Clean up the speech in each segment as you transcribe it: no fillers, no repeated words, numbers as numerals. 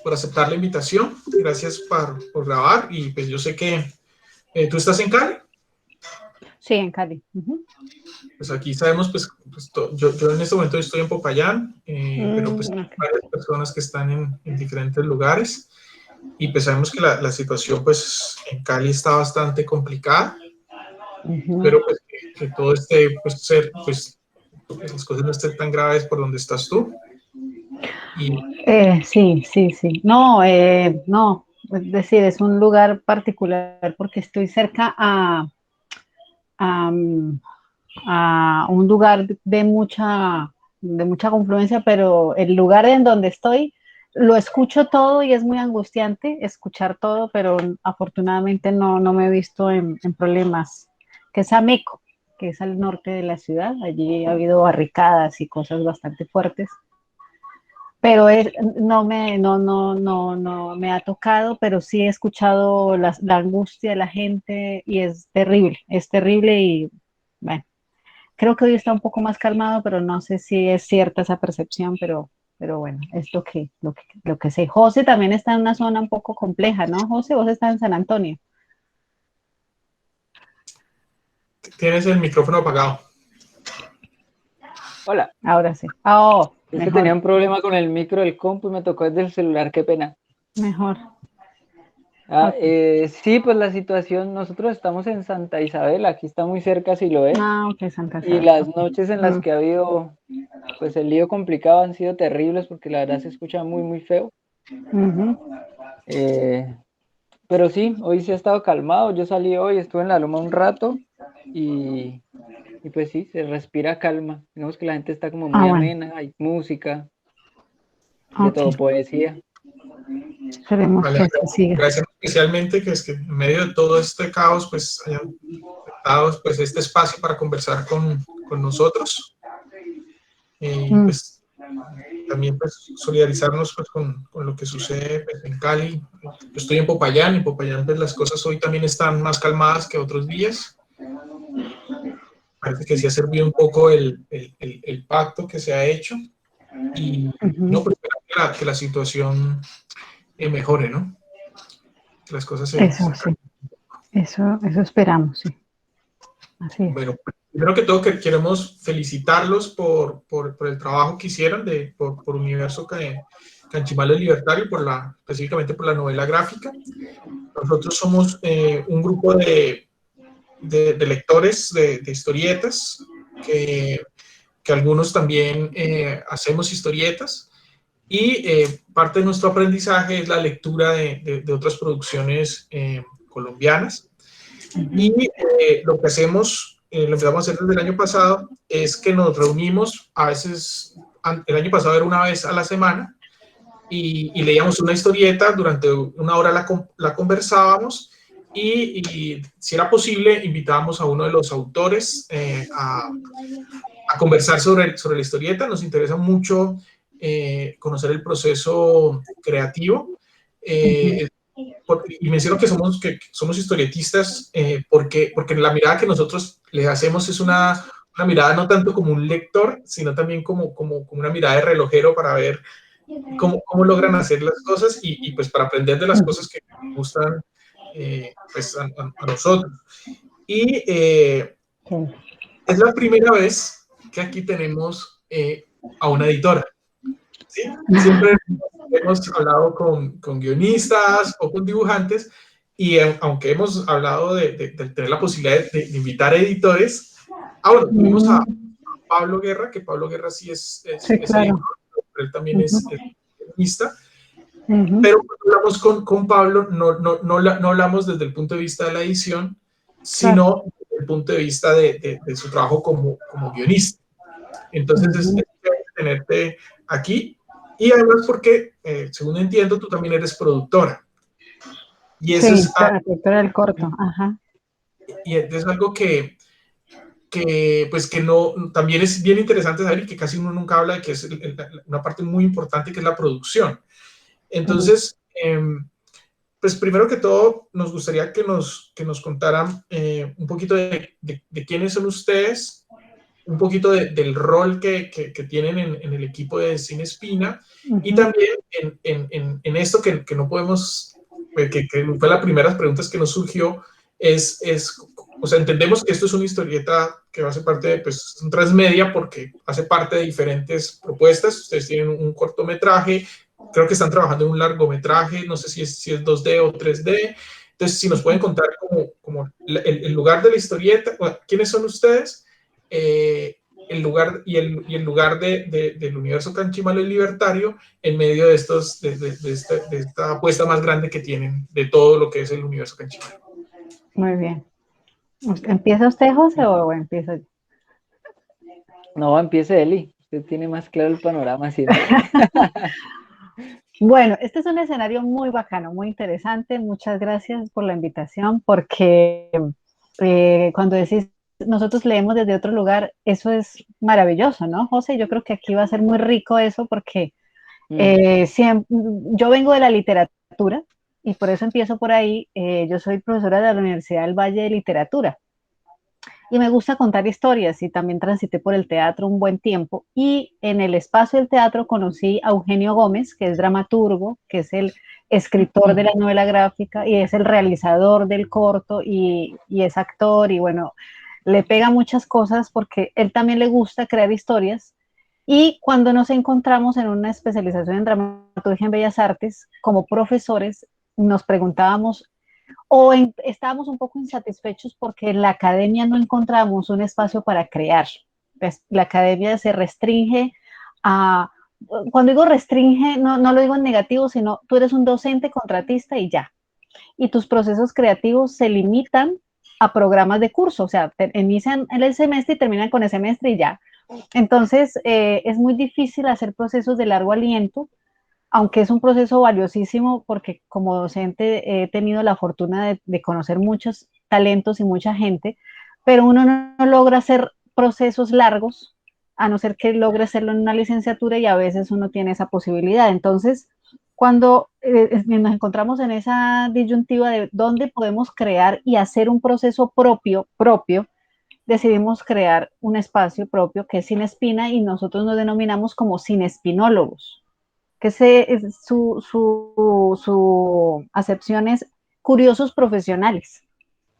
por aceptar la invitación, gracias por grabar, y pues yo sé que tú estás en Cali. Sí, en Cali. Pues aquí sabemos, pues yo en este momento estoy en Popayán, pero pues hay varias personas que están en diferentes lugares, y pues sabemos que la situación pues en Cali está bastante complicada, pero pues que todo esté, pues las cosas no estén tan graves por donde estás tú. Y Sí. No, no, es decir, es un lugar particular porque estoy cerca a, a un lugar de mucha confluencia, pero el lugar en donde estoy lo escucho todo y es muy angustiante escuchar todo, pero afortunadamente no me he visto en problemas, que es Ameco, que es al norte de la ciudad. Allí ha habido barricadas y cosas bastante fuertes, pero no me ha tocado, pero sí he escuchado la angustia de la gente y es terrible y bueno, creo que hoy está un poco más calmado, pero no sé si es cierta esa percepción, pero bueno, es lo que sé. José también está en una zona un poco compleja, ¿no? José, vos estás en San Antonio. tienes el micrófono apagado. Hola. Ahora sí. Oh, Es que mejor. tenía un problema con el micro del compu y me tocó desde el celular, qué pena. Mejor. Okay. Sí, pues la situación, nosotros estamos en Santa Isabel, aquí está muy cerca Siloé. Ok, Santa Y Isabel. las noches en las que ha habido, pues el lío complicado han sido terribles porque la verdad se escucha muy, muy feo. Pero sí, hoy sí ha estado calmado. Yo salí hoy, estuve en la loma un rato y pues sí, se respira calma. Vemos que la gente está como muy Bueno. amena, hay música, de todo, poesía. Esperemos Vale, que así siga. gracias especialmente que es que en medio de todo este caos pues hayan dado pues este espacio para conversar con nosotros, y pues también pues solidarizarnos pues con lo que sucede pues, en Cali. Yo estoy en Popayán pues las cosas hoy también están más calmadas que otros días. Parece que sí ha servido un poco el pacto que se ha hecho, y no, pues que la situación mejore, ¿no? Que las cosas se Sí. Eso esperamos, sí. Así es. Bueno, primero que todo queremos felicitarlos por el trabajo que hicieron por Universo Canchimalo Libertario, específicamente por la novela gráfica. Nosotros somos un grupo de lectores de historietas, que algunos también hacemos historietas, y parte de nuestro aprendizaje es la lectura de otras producciones colombianas. Y lo que hacemos, lo empezamos a hacer desde el año pasado, es que nos reunimos, a veces, el año pasado era una vez a la semana, y leíamos una historieta, durante una hora la conversábamos, y si era posible, invitábamos a uno de los autores a conversar sobre la historieta. Nos interesa mucho conocer el proceso creativo. Y menciono que somos historietistas porque la mirada que nosotros les hacemos es una mirada no tanto como un lector, sino también como una mirada de relojero para ver cómo logran hacer las cosas, y pues para aprender de las cosas que nos gustan pues a nosotros. Y es la primera vez que aquí tenemos a una editora, ¿sí? Siempre hemos hablado con guionistas o con dibujantes, y aunque hemos hablado de tener la posibilidad de invitar a editores, ahora tuvimos a Pablo Guerra, que Pablo Guerra sí es editor, pero él también es guionista. Pero cuando hablamos con Pablo, no hablamos desde el punto de vista de la edición, sino desde el punto de vista de su trabajo como guionista. Entonces es tenerte aquí, y además porque, según entiendo, tú también eres productora. Y eso es productora del corto. algo que no, también es bien interesante saber, y que casi uno nunca habla de, que es una parte muy importante, que es la producción. Entonces, pues primero que todo, nos gustaría que nos contaran un poquito de quiénes son ustedes, un poquito del rol que tienen en el equipo de Cine Espina, y Ujú. también en esto que no podemos, que fue las primeras preguntas que nos surgió, o sea, entendemos que esto es una historieta que va a ser parte de, pues, un transmedia porque hace parte de diferentes propuestas. Ustedes tienen un cortometraje, creo que están trabajando en un largometraje, no sé si es 2D o 3D. Entonces, si nos pueden contar como el lugar de la historieta, bueno, quiénes son ustedes, el lugar y el lugar del universo Canchimalo y Libertario en medio de esta apuesta más grande que tienen de todo lo que es el universo Canchimalo. Muy bien. ¿Empieza usted, José, o empiezo yo? No, empiece Eli. Usted tiene más claro el panorama siempre. Bueno, este es un escenario muy bacano, muy interesante. Muchas gracias por la invitación, porque cuando decís nosotros leemos desde otro lugar, eso es maravilloso, ¿no, José? Yo creo que aquí va a ser muy rico eso, porque yo vengo de la literatura y por eso empiezo por ahí. Yo soy profesora de la Universidad del Valle de Literatura. Y me gusta contar historias y también transité por el teatro un buen tiempo y en el espacio del teatro conocí a Eugenio Gómez, que es dramaturgo, que es el escritor de la novela gráfica y es el realizador del corto y es actor y bueno, le pega muchas cosas porque él también le gusta crear historias y cuando nos encontramos en una especialización en dramaturgia en Bellas Artes como profesores, nos preguntábamos estábamos un poco insatisfechos porque en la academia no encontramos un espacio para crear. Pues, la academia se restringe a, cuando digo restringe, no lo digo en negativo, sino tú eres un docente contratista y ya. Y tus procesos creativos se limitan a programas de curso, o sea, inician el semestre y terminan con el semestre y ya. Entonces, es muy difícil hacer procesos de largo aliento, aunque es un proceso valiosísimo porque como docente he tenido la fortuna de conocer muchos talentos y mucha gente, pero uno no logra hacer procesos largos, a no ser que logre hacerlo en una licenciatura y a veces uno tiene esa posibilidad. Entonces, cuando nos encontramos en esa disyuntiva de dónde podemos crear y hacer un proceso propio, decidimos crear un espacio propio que es Sin Espina y nosotros nos denominamos como cinespinólogos, que su acepción es curiosos profesionales.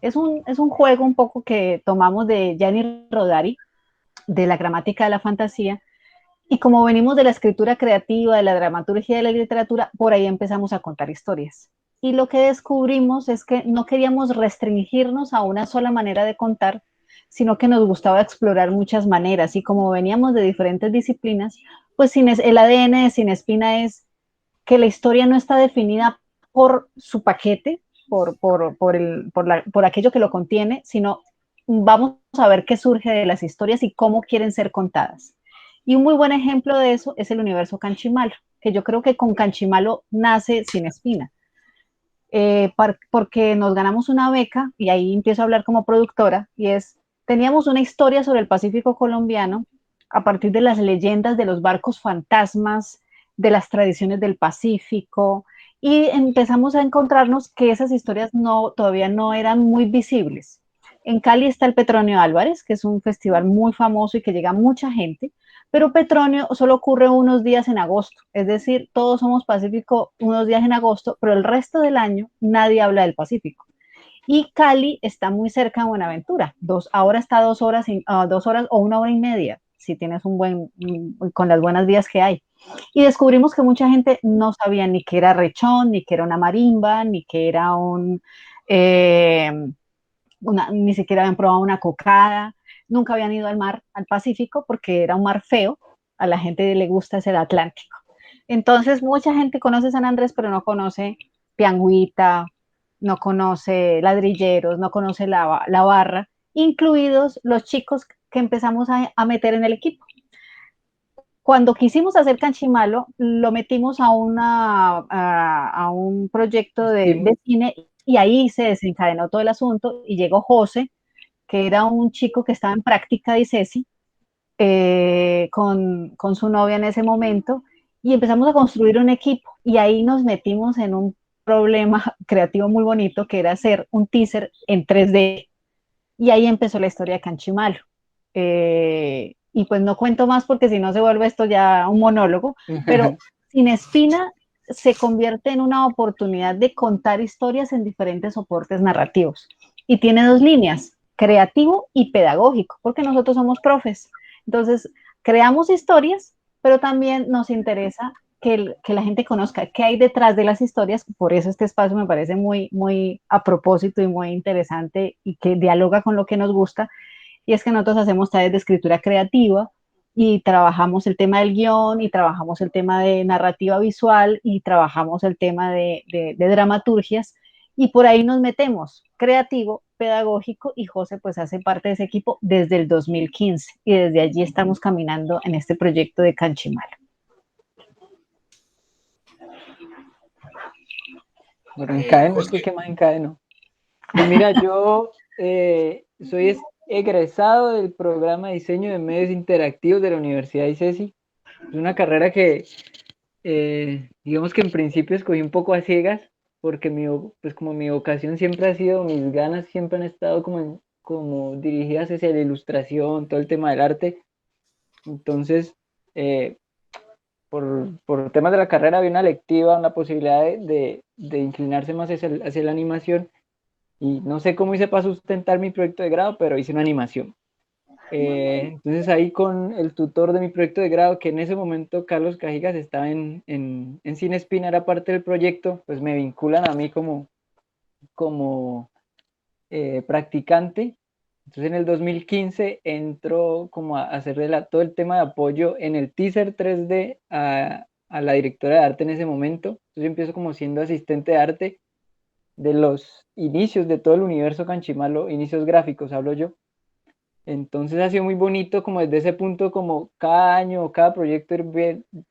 Es un juego un poco que tomamos de Gianni Rodari, de la gramática de la fantasía, y como venimos de la escritura creativa, de la dramaturgia y de la literatura, por ahí empezamos a contar historias. Y lo que descubrimos es que no queríamos restringirnos a una sola manera de contar, sino que nos gustaba explorar muchas maneras. Y como veníamos de diferentes disciplinas, pues el ADN de Sin Espina es que la historia no está definida por su paquete, por aquello que lo contiene, sino vamos a ver qué surge de las historias y cómo quieren ser contadas. Y un muy buen ejemplo de eso es el universo Canchimalo, que yo creo que con Canchimalo nace Sin Espina, porque nos ganamos una beca, y ahí empiezo a hablar como productora, y teníamos una historia sobre el Pacífico colombiano a partir de las leyendas de los barcos fantasmas, de las tradiciones del Pacífico, y empezamos a encontrarnos que esas historias todavía no eran muy visibles. En Cali está el Petronio Álvarez, que es un festival muy famoso y que llega mucha gente, pero Petronio solo ocurre unos días en agosto, es decir, todos somos Pacífico unos días en agosto, pero el resto del año nadie habla del Pacífico. Y Cali está muy cerca de Buenaventura, ahora está 2 horas, 2 horas o 1 hora y media, si tienes con las buenas vías que hay. Y descubrimos que mucha gente no sabía ni qué era rechón, ni qué era una marimba, ni qué era ni siquiera habían probado una cocada, nunca habían ido al mar, al Pacífico, porque era un mar feo, a la gente le gusta el Atlántico. Entonces, mucha gente conoce San Andrés, pero no conoce Piangüita, no conoce Ladrilleros, no conoce la Barra, incluidos los chicos que empezamos a meter en el equipo. Cuando quisimos hacer Canchimalo, lo metimos a un proyecto de cine y ahí se desencadenó todo el asunto y llegó José, que era un chico que estaba en práctica de ICESI, con su novia en ese momento, y empezamos a construir un equipo y ahí nos metimos en un problema creativo muy bonito que era hacer un teaser en 3D y ahí empezó la historia de Canchimalo. y pues no cuento más porque si no se vuelve esto ya un monólogo, pero Sin Espina se convierte en una oportunidad de contar historias en diferentes soportes narrativos. Y tiene dos líneas, creativo y pedagógico, porque nosotros somos profes. Entonces, creamos historias, pero también nos interesa que la gente conozca qué hay detrás de las historias. Por eso este espacio me parece muy, muy a propósito y muy interesante y que dialoga con lo que nos gusta. Y es que nosotros hacemos talleres de escritura creativa y trabajamos el tema del guión y trabajamos el tema de narrativa visual y trabajamos el tema de dramaturgias y por ahí nos metemos, creativo, pedagógico, y José pues hace parte de ese equipo desde el 2015 y desde allí estamos caminando en este proyecto de Canchimalo. Bueno, encadeno, es que qué más encadeno. Pues mira, yo soy egresado del programa de diseño de medios interactivos de la Universidad de ICESI. Es una carrera que, digamos que en principio escogí un poco a ciegas, porque pues como mi vocación siempre ha sido, mis ganas siempre han estado como dirigidas hacia la ilustración, todo el tema del arte. Entonces, por temas de la carrera había una lectiva, una posibilidad de inclinarse más hacia la animación, y no sé cómo hice para sustentar mi proyecto de grado, pero hice una animación. Entonces ahí con el tutor de mi proyecto de grado, que en ese momento Carlos Cajigas estaba en Sin Espina, era parte del proyecto, pues me vinculan a mí como practicante. Entonces en el 2015 entro como a hacer todo el tema de apoyo en el teaser 3D a la directora de arte en ese momento. Entonces yo empiezo como siendo asistente de arte de los inicios de todo el universo Canchimalo, inicios gráficos hablo yo. Entonces ha sido muy bonito como desde ese punto, como cada año o cada proyecto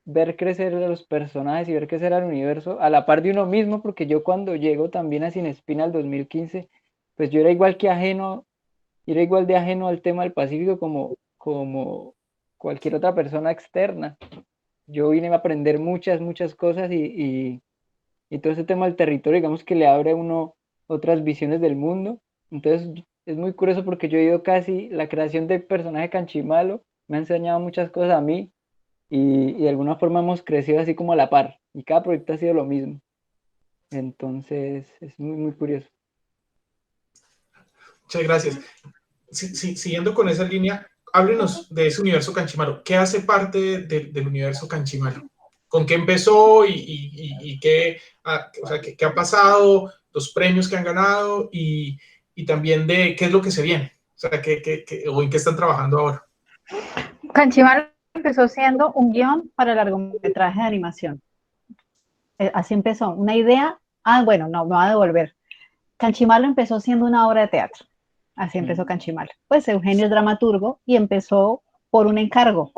ver crecer a los personajes y ver crecer al universo a la par de uno mismo, porque yo cuando llego también a Sin Espina al 2015, pues yo era igual de ajeno al tema del Pacífico como cualquier otra persona externa. Yo vine a aprender muchas cosas y todo ese tema del territorio, digamos que le abre a uno otras visiones del mundo. Entonces es muy curioso porque yo he ido casi, la creación del personaje Canchimalo me ha enseñado muchas cosas a mí y de alguna forma hemos crecido así como a la par y cada proyecto ha sido lo mismo. Entonces es muy curioso. Muchas gracias. Siguiendo con esa línea, háblenos de ese universo Canchimalo. ¿Qué hace parte del universo Canchimalo? ¿Con qué empezó y qué, o sea, qué ha pasado, los premios que han ganado y también de qué es lo que se viene? O sea, o en qué están trabajando ahora. Canchimalo empezó siendo un guión para largometraje de animación. Así empezó, una idea, bueno, no, me va a devolver. Canchimalo empezó siendo una obra de teatro, así empezó Canchimalo. Pues Eugenio es dramaturgo y empezó por un encargo.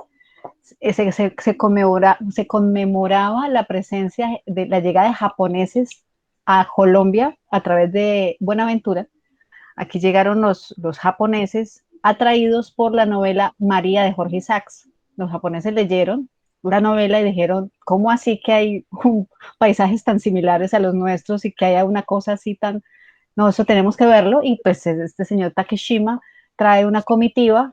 Se conmemoraba la presencia de la llegada de japoneses a Colombia a través de Buenaventura. Aquí llegaron los japoneses atraídos por la novela María de Jorge Isaacs. Los japoneses leyeron la novela y dijeron, ¿cómo así que hay paisajes tan similares a los nuestros y que haya una cosa así tan... No, eso tenemos que verlo. Y pues este señor Takeshima trae una comitiva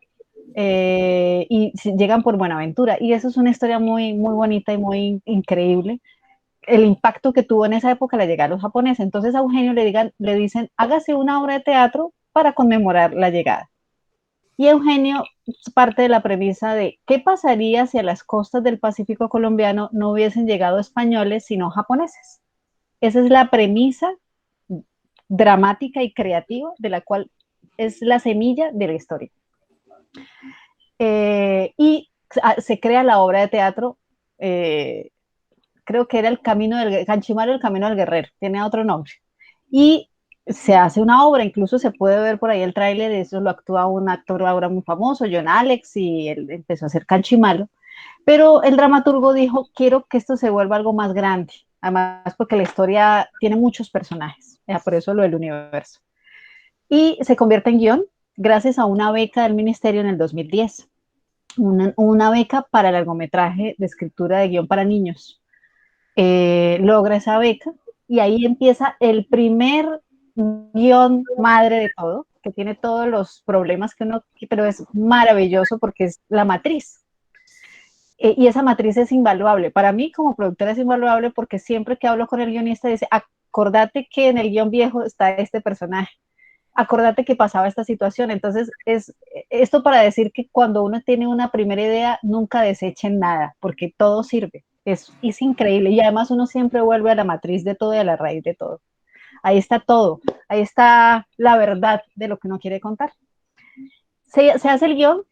y llegan por Buenaventura. Y eso es una historia muy, muy bonita y muy increíble. El impacto que tuvo en esa época la llegada de los japoneses. Entonces a Eugenio le dicen, hágase una obra de teatro para conmemorar la llegada. Y Eugenio parte de la premisa de qué pasaría si a las costas del Pacífico colombiano no hubiesen llegado españoles, sino japoneses. Esa es la premisa dramática y creativa de la cual es la semilla de la historia. Y se crea la obra de teatro, creo que era Canchimalo, el Camino del Guerrero, tiene otro nombre. Y se hace una obra, incluso se puede ver por ahí el tráiler, eso lo actúa un actor ahora muy famoso, John Alex, y él empezó a hacer Canchimalo. Pero el dramaturgo dijo, quiero que esto se vuelva algo más grande, además porque la historia tiene muchos personajes, por eso lo del universo. Y se convierte en guión gracias a una beca del ministerio en el 2010, una beca para largometraje de escritura de guión para niños. Logra esa beca y ahí empieza el primer guión madre de todo, que tiene todos los problemas que uno, pero es maravilloso porque es la matriz. Y esa matriz es invaluable. Para mí, como productora, es invaluable porque siempre que hablo con el guionista, dice, acordate que en el guión viejo está este personaje, acordate que pasaba esta situación. Entonces, es esto para decir que cuando uno tiene una primera idea, nunca desechen nada, porque todo sirve. Es increíble. Y además uno siempre vuelve a la matriz de todo y a la raíz de todo. Ahí está todo. Ahí está la verdad de lo que uno quiere contar. Se hace el guión,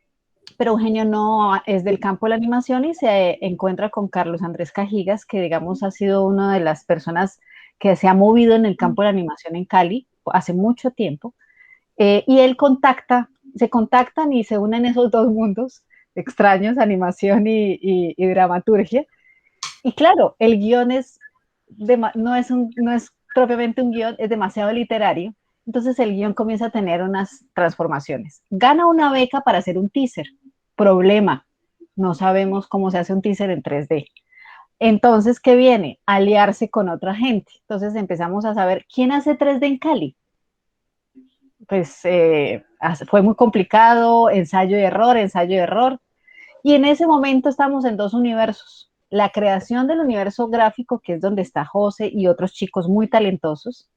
pero Eugenio no es del campo de la animación y se encuentra con Carlos Andrés Cajigas, que digamos ha sido una de las personas que se ha movido en el campo de la animación en Cali hace mucho tiempo, y él se contactan y se unen esos dos mundos extraños, animación y dramaturgia, y claro, el guión no es propiamente un guión, es demasiado literario, entonces el guión comienza a tener unas transformaciones. Gana una beca para hacer un teaser. Problema, no sabemos cómo se hace un teaser en 3D. Entonces, ¿qué viene? Aliarse con otra gente. Entonces empezamos a saber quién hace 3D en Cali. Pues fue muy complicado, ensayo y error, ensayo y error. Y en ese momento estamos en dos universos. La creación del universo gráfico, que es donde está José y otros chicos muy talentosos,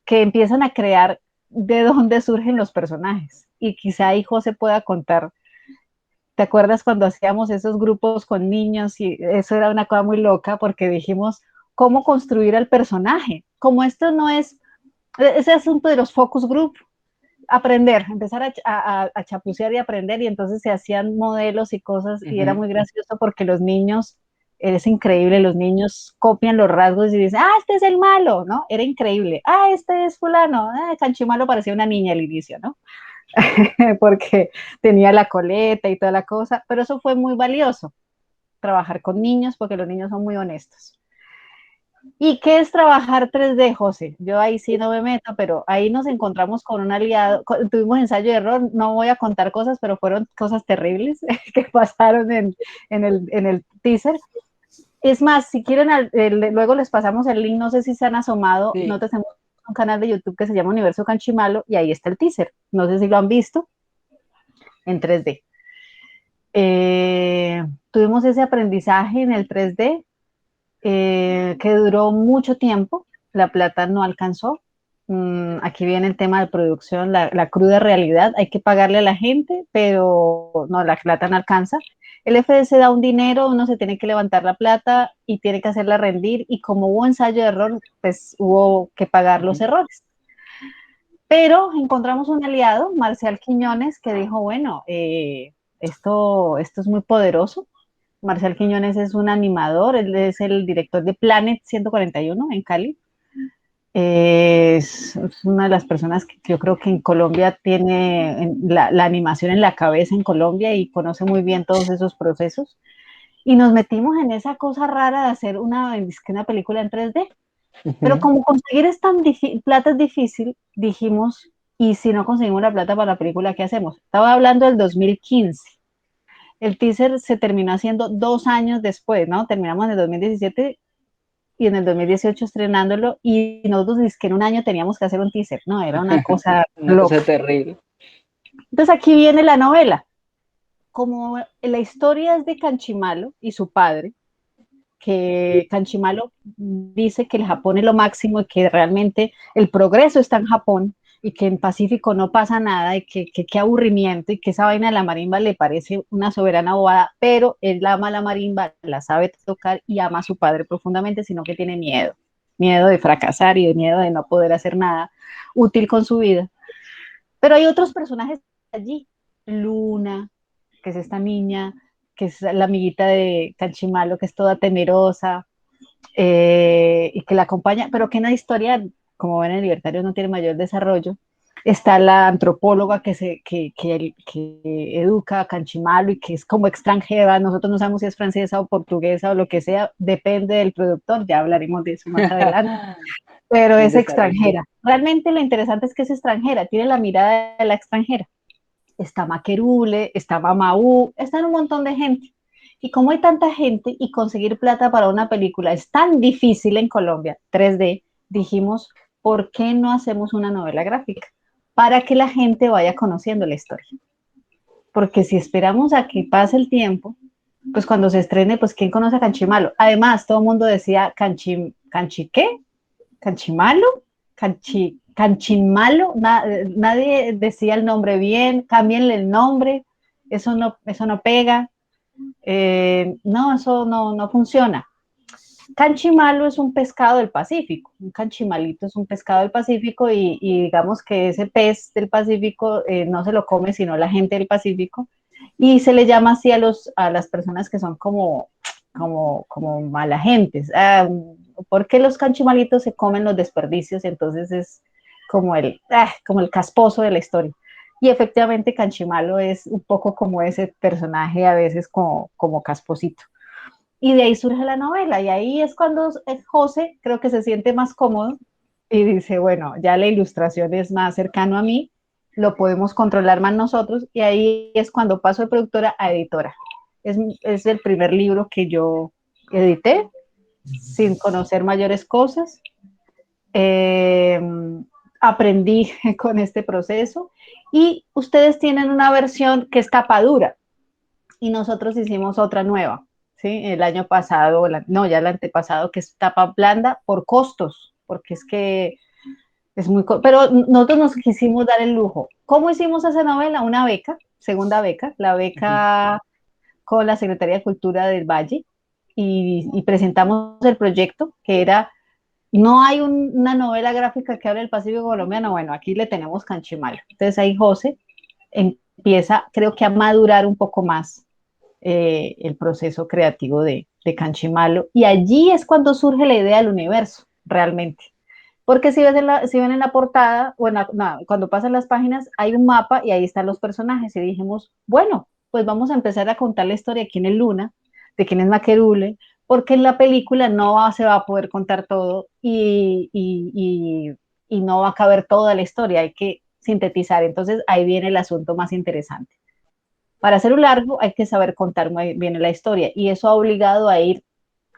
que empiezan a crear de dónde surgen los personajes. Y quizá ahí José pueda contar. ¿Te acuerdas cuando hacíamos esos grupos con niños? Y eso era una cosa muy loca porque dijimos, ¿cómo construir al personaje? Como esto no es ese asunto de los focus group, empezar a chapucear y aprender, y entonces se hacían modelos y cosas, y era muy gracioso porque los niños, es increíble, los niños copian los rasgos y dicen, este es el malo, ¿no? Era increíble, este es fulano, Canchimalo parecía una niña al inicio, ¿no? Porque tenía la coleta y toda la cosa, pero eso fue muy valioso, trabajar con niños, porque los niños son muy honestos. ¿Y qué es trabajar 3D, José? Yo ahí sí no me meto, pero ahí nos encontramos con un aliado, tuvimos ensayo de error, no voy a contar cosas, pero fueron cosas terribles que pasaron en el teaser. Es más, si quieren, luego les pasamos el link, no sé si se han asomado, Sí. nosotros tenemos un canal de YouTube que se llama Universo Canchimalo y ahí está el teaser, no sé si lo han visto, en 3D. Tuvimos ese aprendizaje en el 3D, que duró mucho tiempo, la plata no alcanzó. Aquí viene el tema de producción, la cruda realidad, hay que pagarle a la gente, pero no, la plata no alcanza. El FDC da un dinero, uno se tiene que levantar la plata y tiene que hacerla rendir, y como hubo ensayo de error, pues hubo que pagar los errores. Pero encontramos un aliado, Marcial Quiñones, que dijo, bueno, esto es muy poderoso. Marcial Quiñones es un animador, él es el director de Planet 141 en Cali. Es una de las personas que yo creo que en Colombia tiene la animación en la cabeza en Colombia y conoce muy bien todos esos procesos. Y nos metimos en esa cosa rara de hacer una película en 3D. Pero como conseguir plata es difícil, dijimos, ¿y si no conseguimos la plata para la película, qué hacemos? Estaba hablando del 2015. El teaser se terminó haciendo 2 años después, ¿no? Terminamos en el 2017 y en el 2018 estrenándolo, y nosotros es que en un año teníamos que hacer un teaser, ¿no? Era una cosa una loca. cosa terrible. Entonces aquí viene la novela. Como la historia es de Canchimalo y su padre, que Canchimalo dice que el Japón es lo máximo y que realmente el progreso está en Japón y que en Pacífico no pasa nada y que qué aburrimiento, y que esa vaina de la marimba le parece una soberana bobada, pero él ama la marimba, la sabe tocar y ama a su padre profundamente, sino que tiene miedo de fracasar y de miedo de no poder hacer nada útil con su vida. Pero hay otros personajes allí, Luna, que es esta niña, que es la amiguita de Canchimalo, que es toda temerosa, y que la acompaña, pero que en la historia, como ven en Libertario, no tiene mayor desarrollo. Está la antropóloga que educa a Canchimalo y que es como extranjera, nosotros no sabemos si es francesa o portuguesa o lo que sea, depende del productor, ya hablaremos de eso más adelante, pero es extranjera. Realmente lo interesante es que es extranjera, tiene la mirada de la extranjera. Está Maquerule, está Mamaú, están un montón de gente. Y como hay tanta gente y conseguir plata para una película es tan difícil en Colombia, 3D, dijimos, ¿por qué no hacemos una novela gráfica? para que la gente vaya conociendo la historia. Porque si esperamos a que pase el tiempo, pues cuando se estrene, pues ¿quién conoce a Canchimalo? Además, todo el mundo decía ¿Canchi qué? ¿Canchimalo? ¿Canchinmalo? Nadie decía el nombre bien, cámbienle el nombre, eso no pega, no, eso no funciona. Canchimalo es un pescado del Pacífico, un canchimalito es un pescado del Pacífico y digamos que ese pez del Pacífico no se lo come sino la gente del Pacífico y se le llama así a las personas que son como mala gentes. ¿Por qué los canchimalitos se comen los desperdicios? Entonces es como el casposo de la historia. Y efectivamente Canchimalo es un poco como ese personaje, a veces como casposito. Y de ahí surge la novela, y ahí es cuando José creo que se siente más cómodo y dice, bueno, ya la ilustración es más cercano a mí, lo podemos controlar más nosotros, y ahí es cuando paso de productora a editora. Es el primer libro que yo edité, sin conocer mayores cosas. Aprendí con este proceso, y ustedes tienen una versión que es tapadura, y nosotros hicimos otra nueva, ¿sí? El año pasado, ya el antepasado, que es tapa blanda por costos, porque es que es muy... Pero nosotros nos quisimos dar el lujo. ¿Cómo hicimos esa novela? Una beca, segunda beca, la beca con la Secretaría de Cultura del Valle, y presentamos el proyecto, que era, no hay una novela gráfica que hable del Pacífico colombiano, bueno, aquí le tenemos Canchimalo. Entonces ahí José empieza, creo que a madurar un poco más el proceso creativo de Canchimalo, y allí es cuando surge la idea del universo, realmente. Porque si ven en la portada, o cuando pasan las páginas, hay un mapa y ahí están los personajes, y dijimos, bueno, pues vamos a empezar a contar la historia de quién es Luna, de quién es Maquerule, porque en la película no se va a poder contar todo, y no va a caber toda la historia, hay que sintetizar. Entonces ahí viene el asunto más interesante. Para hacer un largo hay que saber contar muy bien la historia, y eso ha obligado a ir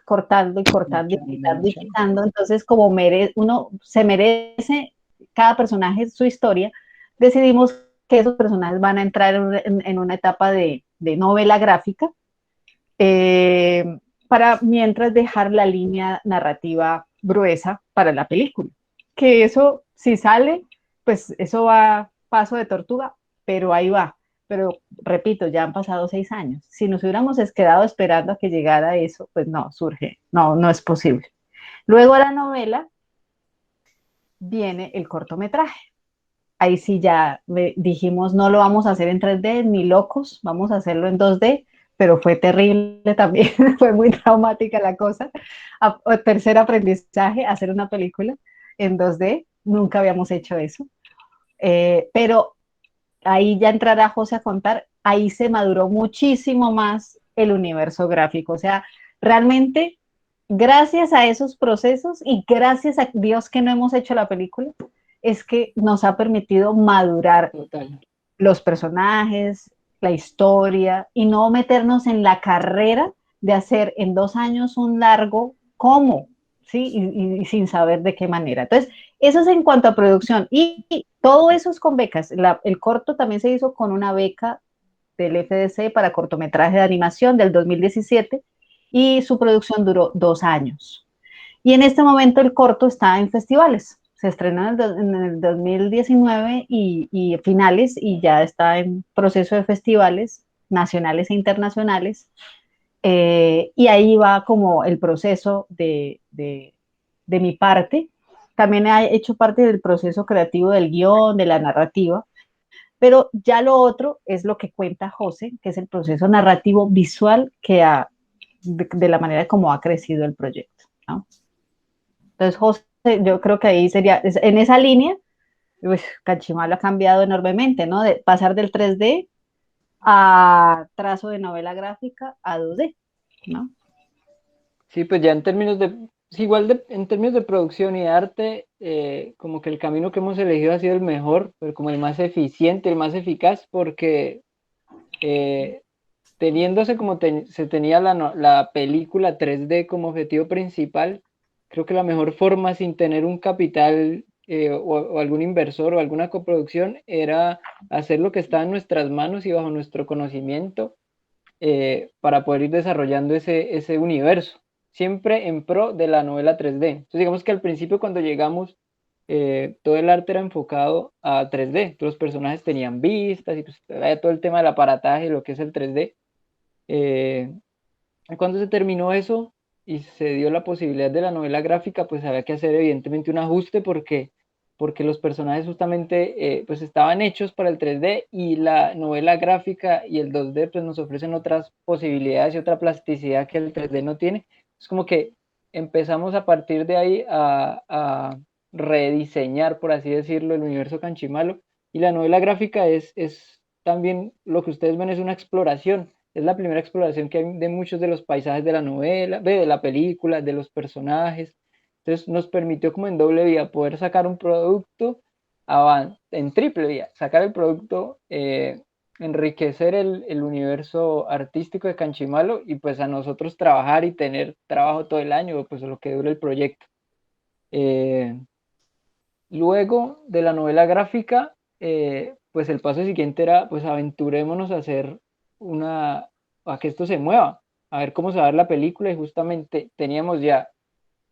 cortando y cortando y quitando y quitando. Entonces, como uno se merece cada personaje su historia, decidimos que esos personajes van a entrar en una etapa de novela gráfica, para mientras dejar la línea narrativa gruesa para la película. Que eso, si sale, pues eso va paso de tortuga, pero ahí va. Pero repito, ya han pasado 6 años. Si nos hubiéramos quedado esperando a que llegara eso, pues no, no es posible. Luego a la novela viene el cortometraje. Ahí sí ya dijimos, no lo vamos a hacer en 3D, ni locos, vamos a hacerlo en 2D, pero fue terrible también, fue muy traumática la cosa. Tercer aprendizaje, hacer una película en 2D, nunca habíamos hecho eso. Pero ahí ya entrará José a contar, ahí se maduró muchísimo más el universo gráfico. O sea, realmente, gracias a esos procesos y gracias a Dios que no hemos hecho la película, es que nos ha permitido madurar los personajes, la historia, y no meternos en la carrera de hacer en 2 años un largo, ¿cómo? ¿Sí? Y sin saber de qué manera. Entonces, eso es en cuanto a producción, y todo eso es con becas. El corto también se hizo con una beca del FDC para cortometraje de animación del 2017, y su producción duró 2 años. Y en este momento el corto está en festivales. Se estrenó en el 2019 y finales, y ya está en proceso de festivales nacionales e internacionales. Y ahí va como el proceso de mi parte. También he hecho parte del proceso creativo del guión, de la narrativa, pero ya lo otro es lo que cuenta José, que es el proceso narrativo visual de la manera como ha crecido el proyecto, ¿no? Entonces, José, yo creo que ahí sería, en esa línea, pues, Canchimalo ha cambiado enormemente, ¿no? De pasar del 3D a trazo de novela gráfica a 2D, ¿no? Sí, pues ya en términos de, igual en términos de producción y de arte, como que el camino que hemos elegido ha sido el mejor, pero como el más eficiente, el más eficaz, porque teniéndose como se tenía la película 3D como objetivo principal, creo que la mejor forma sin tener un capital o algún inversor o alguna coproducción, era hacer lo que está en nuestras manos y bajo nuestro conocimiento para poder ir desarrollando ese universo, siempre en pro de la novela 3D. Entonces digamos que al principio cuando llegamos, todo el arte era enfocado a 3D, todos los personajes tenían vistas y pues había todo el tema del aparataje, lo que es el 3D. Cuando se terminó eso y se dio la posibilidad de la novela gráfica, pues había que hacer evidentemente un ajuste porque los personajes justamente pues estaban hechos para el 3D y la novela gráfica y el 2D pues nos ofrecen otras posibilidades y otra plasticidad que el 3D no tiene. Es como que empezamos a partir de ahí a rediseñar, por así decirlo, el universo Canchimalo, y la novela gráfica es también lo que ustedes ven, es una exploración. Es la primera exploración que hay de muchos de los paisajes de la novela, de la película, de los personajes. Entonces nos permitió como en doble vía poder sacar un producto en triple vía, sacar el producto, enriquecer el universo artístico de Canchimalo y pues a nosotros trabajar y tener trabajo todo el año, pues lo que dure el proyecto. Luego de la novela gráfica, pues el paso siguiente era pues aventurémonos a hacer a que esto se mueva, a ver cómo se va a ver la película, y justamente teníamos ya,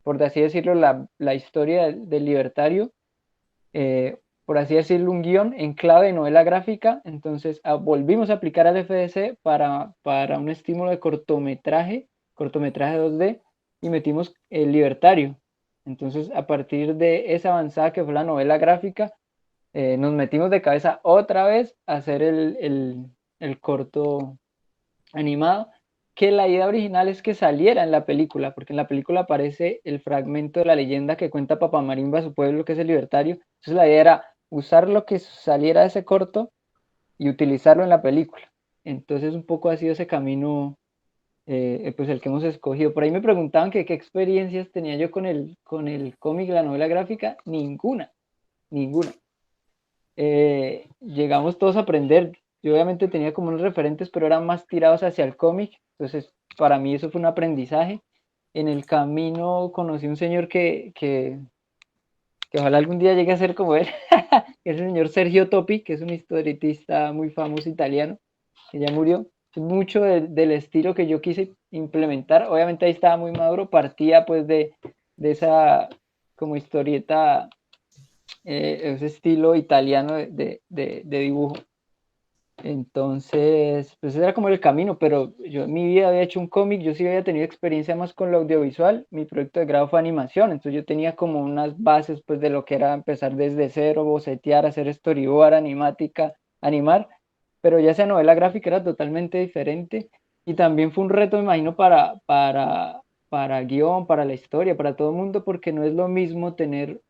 por así decirlo, la historia del Libertario, por así decirlo, un guión en clave de novela gráfica. Entonces volvimos a aplicar al FDC para un estímulo de cortometraje 2D, y metimos el Libertario. Entonces a partir de esa avanzada que fue la novela gráfica, nos metimos de cabeza otra vez a hacer el corto animado, que la idea original es que saliera en la película, porque en la película aparece el fragmento de la leyenda que cuenta Papamarimba a su pueblo, que es el Libertario. Entonces la idea era usar lo que saliera de ese corto y utilizarlo en la película. Entonces un poco ha sido ese camino, pues el que hemos escogido. Por ahí me preguntaban que qué experiencias tenía yo con el cómic, la novela gráfica. Ninguna. Llegamos todos a aprender. Yo obviamente tenía como unos referentes, pero eran más tirados hacia el cómic. Entonces, para mí eso fue un aprendizaje. En el camino conocí un señor que ojalá algún día llegue a ser como él, que es el señor Sergio Topi, que es un historietista muy famoso italiano, que ya murió. Mucho del estilo que yo quise implementar. Obviamente ahí estaba muy maduro, partía pues de esa como historieta, ese estilo italiano de dibujo. Entonces, pues ese era como el camino, pero yo en mi vida había hecho un cómic, yo sí había tenido experiencia más con lo audiovisual. Mi proyecto de grado fue animación, entonces yo tenía como unas bases pues de lo que era empezar desde cero, bocetear, hacer storyboard, animática, animar, pero ya esa novela gráfica era totalmente diferente, y también fue un reto, me imagino, para guión, para la historia, para todo el mundo, porque no es lo mismo tener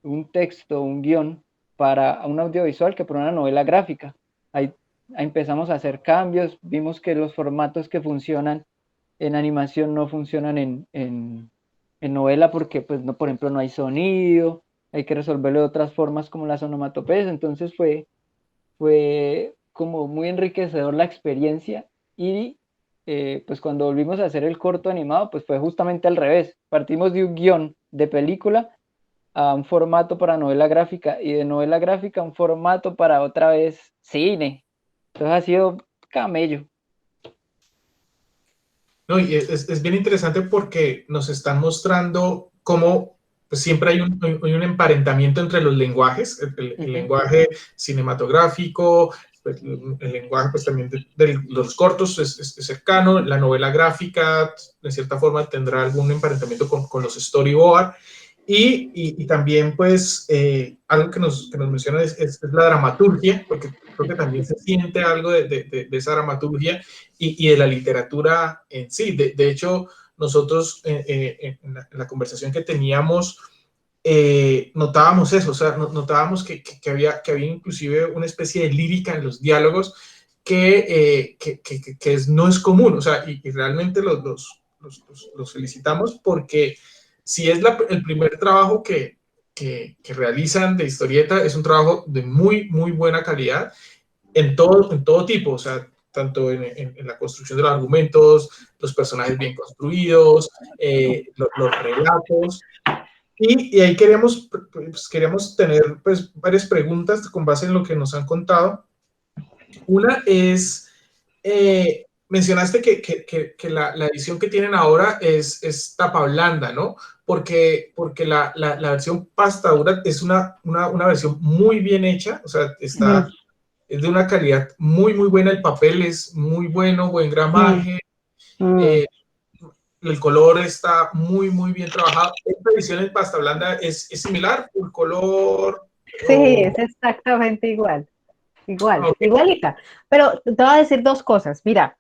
un texto, un guión para un audiovisual que para una novela gráfica. Ahí empezamos a hacer cambios, vimos que los formatos que funcionan en animación no funcionan en novela, porque pues no, por ejemplo, no hay sonido, hay que resolverlo de otras formas como las onomatopeyas. Entonces fue como muy enriquecedor la experiencia, y pues cuando volvimos a hacer el corto animado, pues fue justamente al revés. Partimos de un guión de película a un formato para novela gráfica, y de novela gráfica a un formato para otra vez cine. Entonces ha sido camello. No, y es bien interesante porque nos están mostrando cómo pues, siempre hay un emparentamiento entre los lenguajes, el lenguaje cinematográfico, pues, el lenguaje pues, también de los cortos es cercano, la novela gráfica de cierta forma tendrá algún emparentamiento con los storyboard. Y también, pues, algo que nos menciona es la dramaturgia, porque creo que también se siente algo de esa dramaturgia y de la literatura en sí. De hecho, nosotros en la conversación que teníamos, notábamos eso, o sea, notábamos que había inclusive una especie de lírica en los diálogos que no es común, o sea, y realmente los felicitamos porque si es el primer trabajo que realizan de historieta, es un trabajo de muy, muy buena calidad en todo tipo, o sea, tanto en la construcción de los argumentos, los personajes bien construidos, los relatos, Y ahí queríamos tener pues, varias preguntas con base en lo que nos han contado. Una es, mencionaste que la edición que tienen ahora es tapa blanda, ¿no? Porque la versión pasta dura es una versión muy bien hecha, o sea, es de una calidad muy, muy buena, el papel es muy bueno, buen gramaje, el color está muy, muy bien trabajado. ¿Esta edición en pasta blanda es similar? ¿El color? Sí, O... es exactamente igual, Okay. igualita. Pero te voy a decir dos cosas. Mira,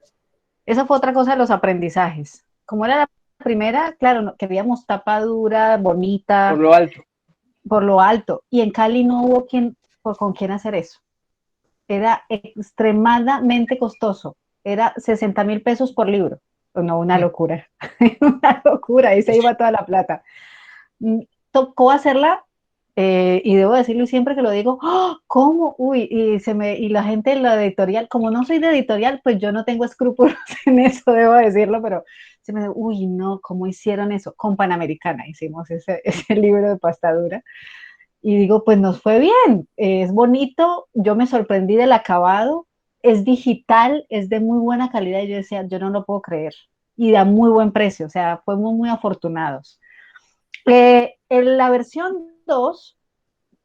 esa fue otra cosa de los aprendizajes. Como era la primera, claro, queríamos tapa dura, bonita, Por lo alto. por lo alto. Y en Cali no hubo con quién hacer eso. Era extremadamente costoso. Era 60.000 pesos por libro. No, una locura. Una locura. Ahí se iba toda la plata. Tocó hacerla, y debo decirlo siempre que lo digo, ¡oh! ¿Cómo? Uy, y la gente de la editorial, como no soy de editorial, pues yo no tengo escrúpulos en eso, debo decirlo, pero se me dice, uy, no, ¿cómo hicieron eso? Con Panamericana hicimos ese libro de pasta dura. Y digo, pues nos fue bien, es bonito, yo me sorprendí del acabado, es digital, es de muy buena calidad, y yo decía, yo no lo puedo creer, y da muy buen precio, o sea, fuimos muy afortunados. En la versión 2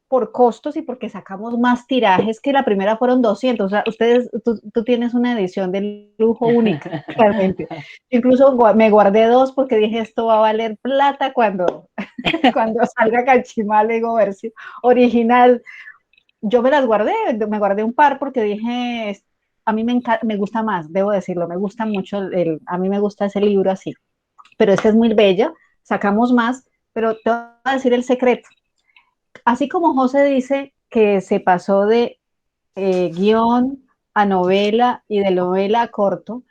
por costos y porque sacamos más tirajes, que la primera fueron 200, o sea, tú tienes una edición de lujo única, realmente. Incluso me guardé dos porque dije, esto va a valer plata cuando salga Cachimal, digo, versión original. Yo me guardé un par porque dije, a mí me gusta más, debo decirlo, me gusta mucho, a mí me gusta ese libro así, pero este es muy bello, sacamos más, pero te voy a decir el secreto. Así como José dice que se pasó de guión a novela y de novela a corto,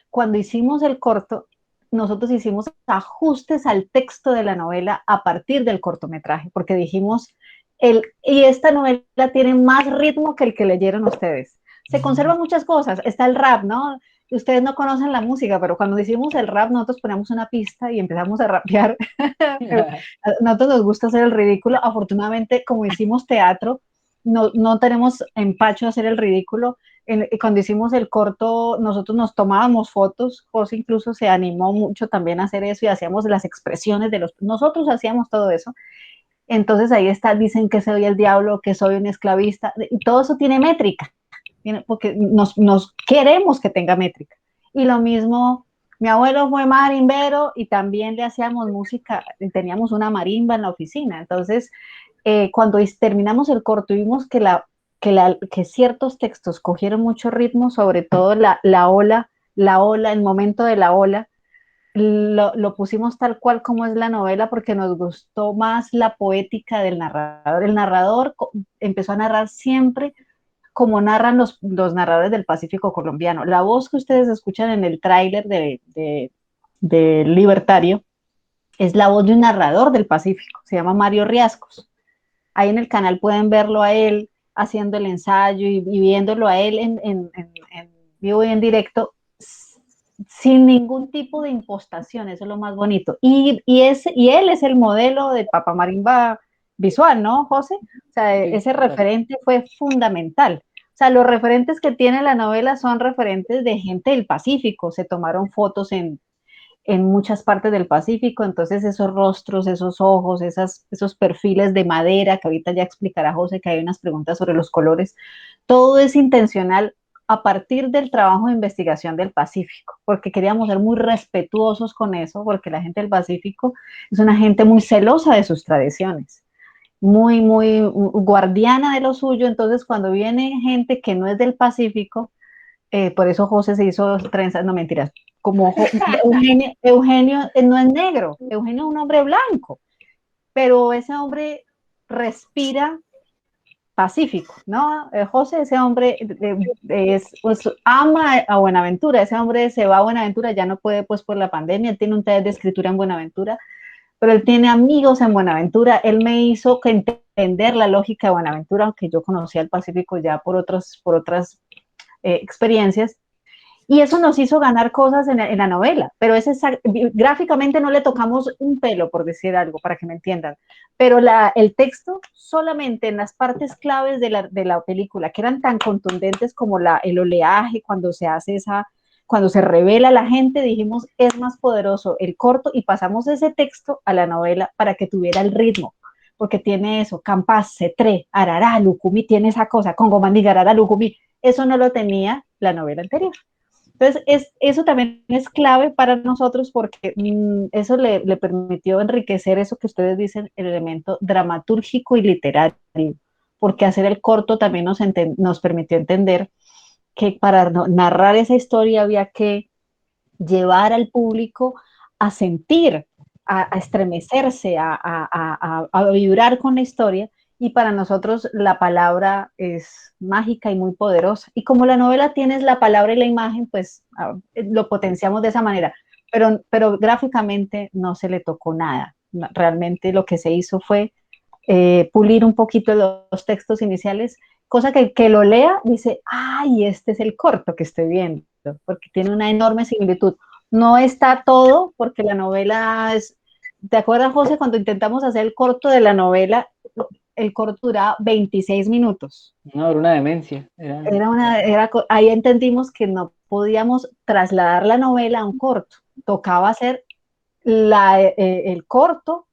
cuando hicimos el corto, nosotros hicimos ajustes al texto de la novela a partir del cortometraje, porque dijimos, y esta novela tiene más ritmo que el que leyeron ustedes. Se conservan muchas cosas, está el rap, ¿no? Ustedes no conocen la música, pero cuando hicimos el rap, nosotros ponemos una pista y empezamos a rapear. A nosotros nos gusta hacer el ridículo. Afortunadamente, como hicimos teatro, no tenemos empacho a hacer el ridículo. Cuando hicimos el corto, nosotros nos tomábamos fotos. José incluso se animó mucho también a hacer eso y hacíamos las expresiones de los... Nosotros hacíamos todo eso. Entonces ahí está, dicen que soy el diablo, que soy un esclavista, y todo eso tiene métrica, porque nos queremos que tenga métrica. Y lo mismo, mi abuelo fue marimbero y también le hacíamos música, teníamos una marimba en la oficina. Entonces, cuando terminamos el corto, vimos que ciertos textos cogieron mucho ritmo, sobre todo la ola, el momento de la ola, lo pusimos tal cual como es la novela porque nos gustó más la poética del narrador. El narrador empezó a narrar siempre como narran los narradores del Pacífico colombiano. La voz que ustedes escuchan en el tráiler de Libertario es la voz de un narrador del Pacífico, se llama Mario Riascos. Ahí en el canal pueden verlo a él haciendo el ensayo y viéndolo a él en vivo y en directo, sin ningún tipo de impostación, eso es lo más bonito. Y él es el modelo de Papa Marimba visual, ¿no, José? O sea, Sí, ese claro. referente fue fundamental. O sea, los referentes que tiene la novela son referentes de gente del Pacífico, se tomaron fotos en muchas partes del Pacífico, entonces esos rostros, esos ojos, esos perfiles de madera, que ahorita ya explicará José que hay unas preguntas sobre los colores, todo es intencional a partir del trabajo de investigación del Pacífico, porque queríamos ser muy respetuosos con eso, porque la gente del Pacífico es una gente muy celosa de sus tradiciones, muy, muy guardiana de lo suyo, entonces cuando viene gente que no es del Pacífico, por eso José se hizo trenzas, no mentiras, como Eugenio no es negro, Eugenio es un hombre blanco, pero ese hombre respira pacífico, ¿no? José, ese hombre pues, ama a Buenaventura, ese hombre se va a Buenaventura, ya no puede pues por la pandemia, él tiene un taller de escritura en Buenaventura, pero él tiene amigos en Buenaventura, él me hizo que entender la lógica de Buenaventura, aunque yo conocía el Pacífico ya por otras experiencias, Y eso nos hizo ganar cosas en la novela, pero gráficamente no le tocamos un pelo, por decir algo, para que me entiendan. Pero el texto solamente en las partes claves de la película, que eran tan contundentes como el oleaje, cuando se revela la gente, dijimos, es más poderoso el corto y pasamos ese texto a la novela para que tuviera el ritmo, porque tiene eso, Campas, Cetré, Arará, Lucumí, tiene esa cosa, Congo Mandiga, Arará, Lucumí. Eso no lo tenía la novela anterior. Entonces, eso también es clave para nosotros porque eso le permitió enriquecer eso que ustedes dicen, el elemento dramatúrgico y literario, porque hacer el corto también nos permitió entender que para narrar esa historia había que llevar al público a sentir, a estremecerse, a vibrar con la historia, y para nosotros la palabra es mágica y muy poderosa. Y como la novela tiene la palabra y la imagen, pues lo potenciamos de esa manera, pero gráficamente no se le tocó nada. Realmente lo que se hizo fue pulir un poquito los textos iniciales, cosa que lo lea, dice, ay, este es el corto que estoy viendo, porque tiene una enorme similitud. No está todo, porque la novela es, ¿te acuerdas, José, cuando intentamos hacer el corto de la novela? El corto duraba 26 minutos. No, era una demencia. Ahí entendimos que no podíamos trasladar la novela a un corto, tocaba hacer el corto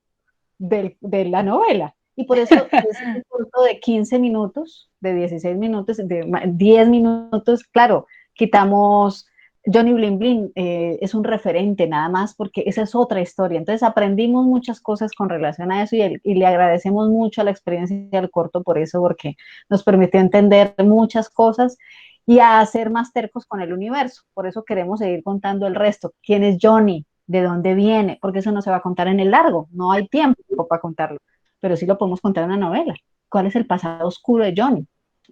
de la novela. Y por eso es un corto de 15 minutos, de 16 minutos, de 10 minutos, claro, quitamos Johnny Bling Bling, es un referente nada más porque esa es otra historia. Entonces aprendimos muchas cosas con relación a eso y le agradecemos mucho a la experiencia del corto por eso, porque nos permitió entender muchas cosas y a ser más tercos con el universo. Por eso queremos seguir contando el resto. ¿Quién es Johnny? ¿De dónde viene? Porque eso no se va a contar en el largo, no hay tiempo para contarlo, pero sí lo podemos contar en una novela. ¿Cuál es el pasado oscuro de Johnny?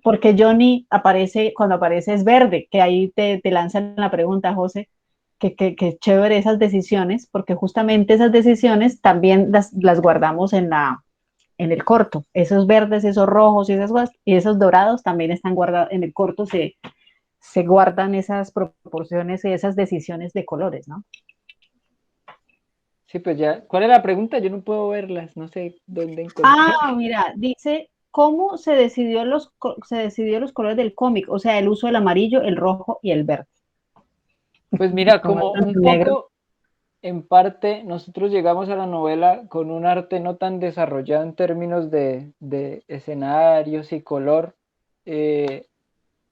Porque Johnny aparece, cuando aparece es verde, que ahí te lanzan la pregunta, José, que chévere esas decisiones, porque justamente esas decisiones también las guardamos en el corto. Esos verdes, esos rojos y esos dorados también están guardados en el corto, se guardan esas proporciones y esas decisiones de colores, ¿no? Sí, pues ya. ¿Cuál es la pregunta? Yo no puedo verlas, no sé dónde encontrar. Mira, dice, ¿cómo se decidió los colores del cómic? O sea, el uso del amarillo, el rojo y el verde. Pues mira, No como un tanto negro. poco, en parte, nosotros llegamos a la novela con un arte no tan desarrollado en términos de escenarios y color, eh,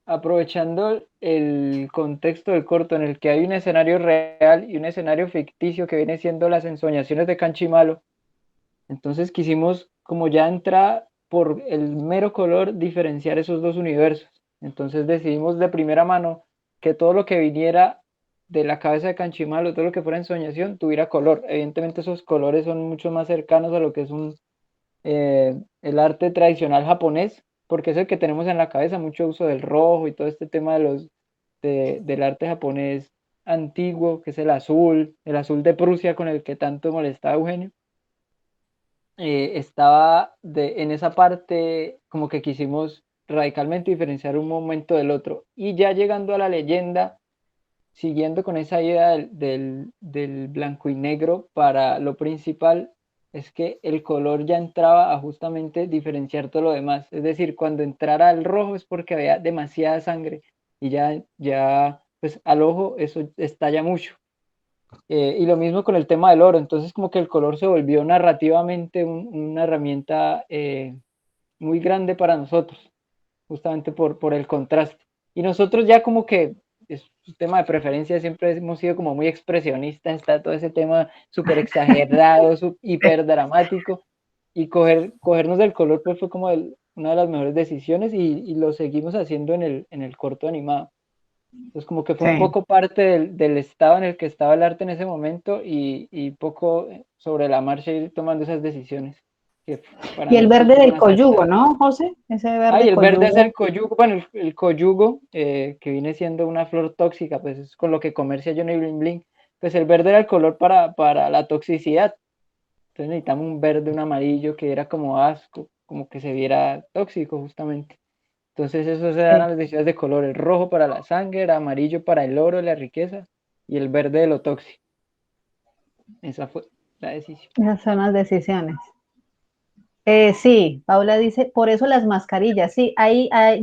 aprovechando el contexto del corto en el que hay un escenario real y un escenario ficticio que viene siendo las ensoñaciones de Canchimalo. Entonces quisimos, como ya entrar por el mero color, diferenciar esos dos universos. Entonces decidimos de primera mano que todo lo que viniera de la cabeza de Canchimalo, todo lo que fuera ensoñación, tuviera color. Evidentemente esos colores son mucho más cercanos a lo que es el arte tradicional japonés, porque es el que tenemos en la cabeza, mucho uso del rojo y todo este tema del arte japonés antiguo, que es el azul de Prusia con el que tanto molestaba Eugenio. Estaba en esa parte como que quisimos radicalmente diferenciar un momento del otro. Y ya llegando a la leyenda, siguiendo con esa idea del blanco y negro para lo principal, es que el color ya entraba a justamente diferenciar todo lo demás. Es decir, cuando entrara el rojo es porque había demasiada sangre y ya pues al ojo eso estalla mucho. Y lo mismo con el tema del oro, entonces como que el color se volvió narrativamente una herramienta muy grande para nosotros, justamente por el contraste. Y nosotros ya como que es un tema de preferencia, siempre hemos sido como muy expresionistas, está todo ese tema súper exagerado, hiper dramático, y cogernos del color pues fue como una de las mejores decisiones y lo seguimos haciendo en el corto animado. Entonces como que fue un Sí. poco parte del estado en el que estaba el arte en ese momento y poco sobre la marcha ir tomando esas decisiones que para Y el nosotros verde fueron del coyugo, acertadas. ¿no, José? Ese Y verde el verde es coyugo. el coyugo, bueno, el coyugo que viene siendo una flor tóxica, pues es con lo que comercia Johnny Bling Bling. Pues el verde era el color para la toxicidad. Entonces necesitamos un verde, un amarillo que era como asco, como que se viera tóxico justamente. Entonces esos eran Sí. las decisiones de colores: rojo para la sangre, el amarillo para el oro, la riqueza, y el verde de lo tóxico. Esa fue la decisión. Esas son las decisiones. Sí, Paula dice, por eso las mascarillas. Sí,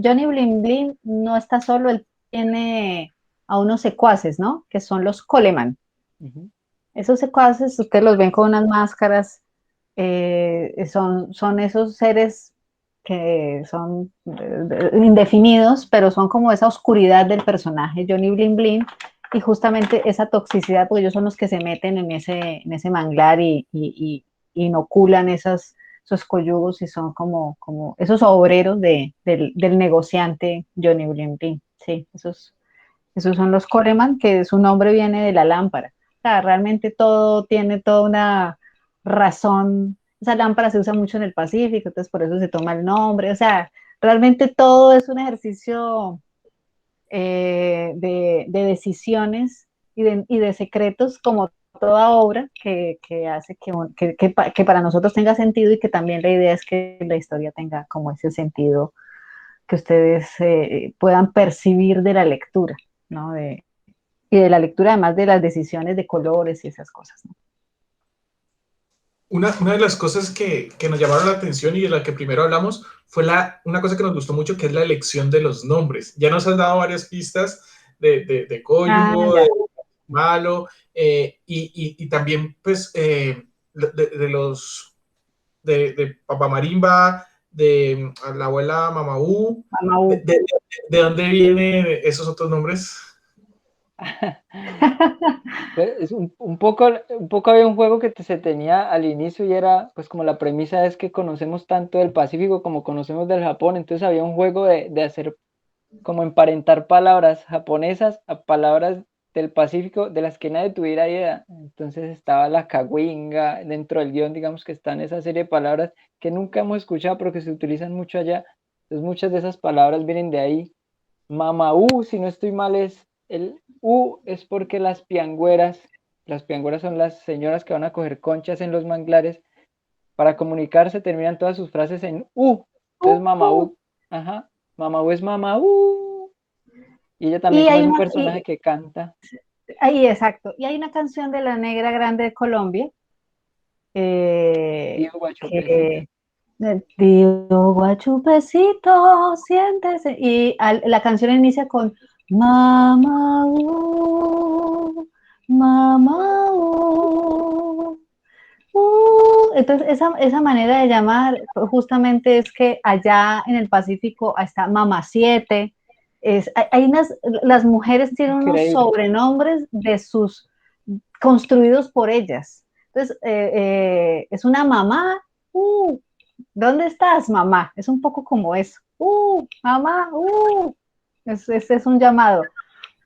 Johnny Bling Bling no está solo, él tiene a unos secuaces, ¿no? Que son los Coleman. Ujú. Esos secuaces, ustedes los ven con unas máscaras, son esos seres que son indefinidos, pero son como esa oscuridad del personaje Johnny Bling Bling, y justamente esa toxicidad, porque ellos son los que se meten en ese manglar y inoculan esos coyugos, y son como esos obreros del negociante Johnny Bling Bling. Sí, esos son los Coleman, que su nombre viene de la lámpara. O sea, realmente todo tiene toda una razón. Esa lámpara se usa mucho en el Pacífico, entonces por eso se toma el nombre. O sea, realmente todo es un ejercicio de decisiones y de secretos, como toda obra que hace que para nosotros tenga sentido, y que también la idea es que la historia tenga como ese sentido que ustedes puedan percibir de la lectura, ¿no? Y de la lectura, además de las decisiones de colores y esas cosas, ¿no? Una de las cosas que nos llamaron la atención y de la que primero hablamos fue una cosa que nos gustó mucho, que es la elección de los nombres. Ya nos has dado varias pistas de Ah, cónyugo, ya. de malo, y también pues de Papá Marimba, de la abuela Mamaú. Mamá ¿De, U. de, de dónde vienen esos otros nombres? Pues un poco había un juego que se tenía al inicio, y era, pues como la premisa es que conocemos tanto del Pacífico como conocemos del Japón, entonces había un juego de hacer, como emparentar palabras japonesas a palabras del Pacífico de las que nadie tuviera idea. Entonces estaba la kawinga, dentro del guión digamos que están esa serie de palabras que nunca hemos escuchado pero que se utilizan mucho allá. Entonces muchas de esas palabras vienen de ahí. Mamaú, si no estoy mal, el U es porque las piangüeras son las señoras que van a coger conchas en los manglares. Para comunicarse terminan todas sus frases en U. Entonces Mamaú, ajá, Mamaú es Mamaú. Y ella también Y como hay es un una, personaje que canta. ahí, exacto, y hay una canción de la Negra Grande de Colombia, Tío Guachopecito. que Tío Guachupecito, siéntese. Y la canción inicia con Mamá, mamá. Entonces, esa manera de llamar justamente es que allá en el Pacífico está Mamá Siete. Las mujeres tienen unos Increíble. sobrenombres construidos por ellas. Entonces, es una mamá. ¿Dónde estás, mamá? Es un poco como eso. Mamá. Ese es un llamado,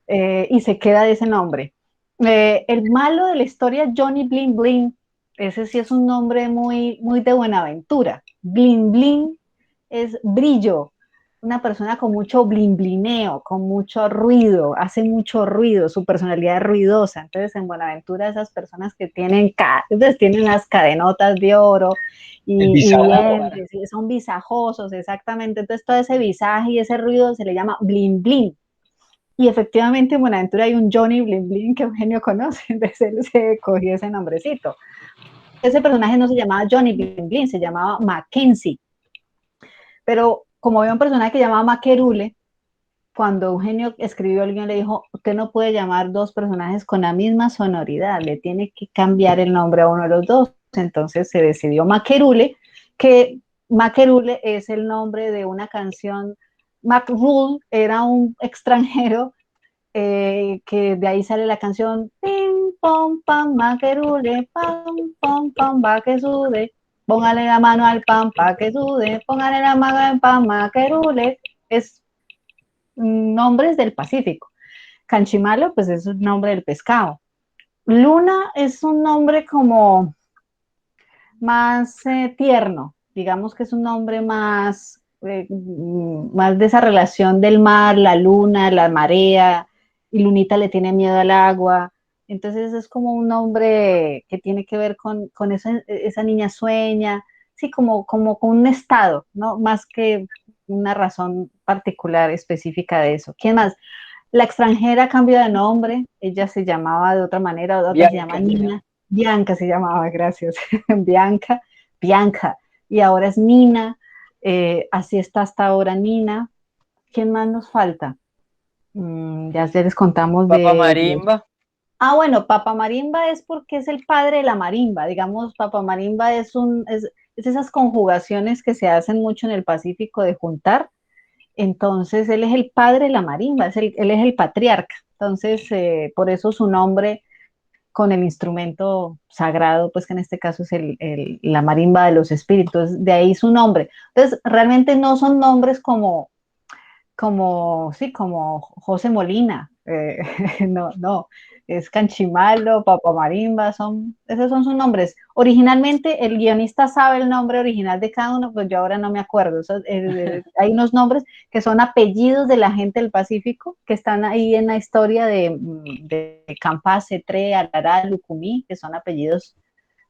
y se queda de ese nombre. El malo de la historia, Johnny Bling Bling, ese sí es un nombre muy, muy de Buenaventura. Bling Bling es brillo, una persona con mucho blimblineo, con mucho ruido, hace mucho ruido, su personalidad es ruidosa. Entonces, en Buenaventura, esas personas que tienen las cadenotas de oro El y bisabuelo. dientes, y son visajosos, exactamente. Entonces, todo ese visaje y ese ruido se le llama bling bling. Y efectivamente en Buenaventura hay un Johnny Bling Bling que Eugenio conoce, entonces él se cogió ese nombrecito. Ese personaje no se llamaba Johnny Bling Bling, se llamaba Mackenzie. Pero como había un personaje que llamaba Maquerule, cuando Eugenio escribió el guión le dijo, usted no puede llamar dos personajes con la misma sonoridad, le tiene que cambiar el nombre a uno de los dos. Entonces se decidió Maquerule, que Maquerule es el nombre de una canción. McRule era un extranjero, que de ahí sale la canción pim, pom, pam, maquerule, pam, pom, pam, va que sude, póngale la mano al pan pa' que sude, póngale la mano al pan, maquerule. Es nombres del Pacífico. Canchimalo, pues es un nombre del pescado. Luna es un nombre como más tierno, digamos que es un nombre más de esa relación del mar, la luna, la marea, y Lunita le tiene miedo al agua. Entonces es como un nombre que tiene que ver con esa niña sueña, sí, como con un estado, ¿no? Más que una razón particular, específica de eso. ¿Quién más? La extranjera cambió de nombre, ella se llamaba de otra manera, otra se llama Nina. Bianca se llamaba, gracias. Bianca, y ahora es Nina, así está hasta ahora Nina. ¿Quién más nos falta? Ya les contamos Papa Marimba. Bueno, Papa Marimba es porque es el padre de la marimba, digamos, Papa Marimba es esas conjugaciones que se hacen mucho en el Pacífico de juntar, entonces él es el padre de la marimba, él es el patriarca, entonces por eso su nombre con el instrumento sagrado, pues que en este caso es la marimba de los espíritus, de ahí su nombre. Entonces, realmente no son nombres como José Molina, no, es Canchimalo, Papa Marimba, esos son sus nombres. Originalmente, el guionista sabe el nombre original de cada uno, pues yo ahora no me acuerdo. Hay unos nombres que son apellidos de la gente del Pacífico, que están ahí en la historia de Campa, Cetré, Arará, Lucumí, que son apellidos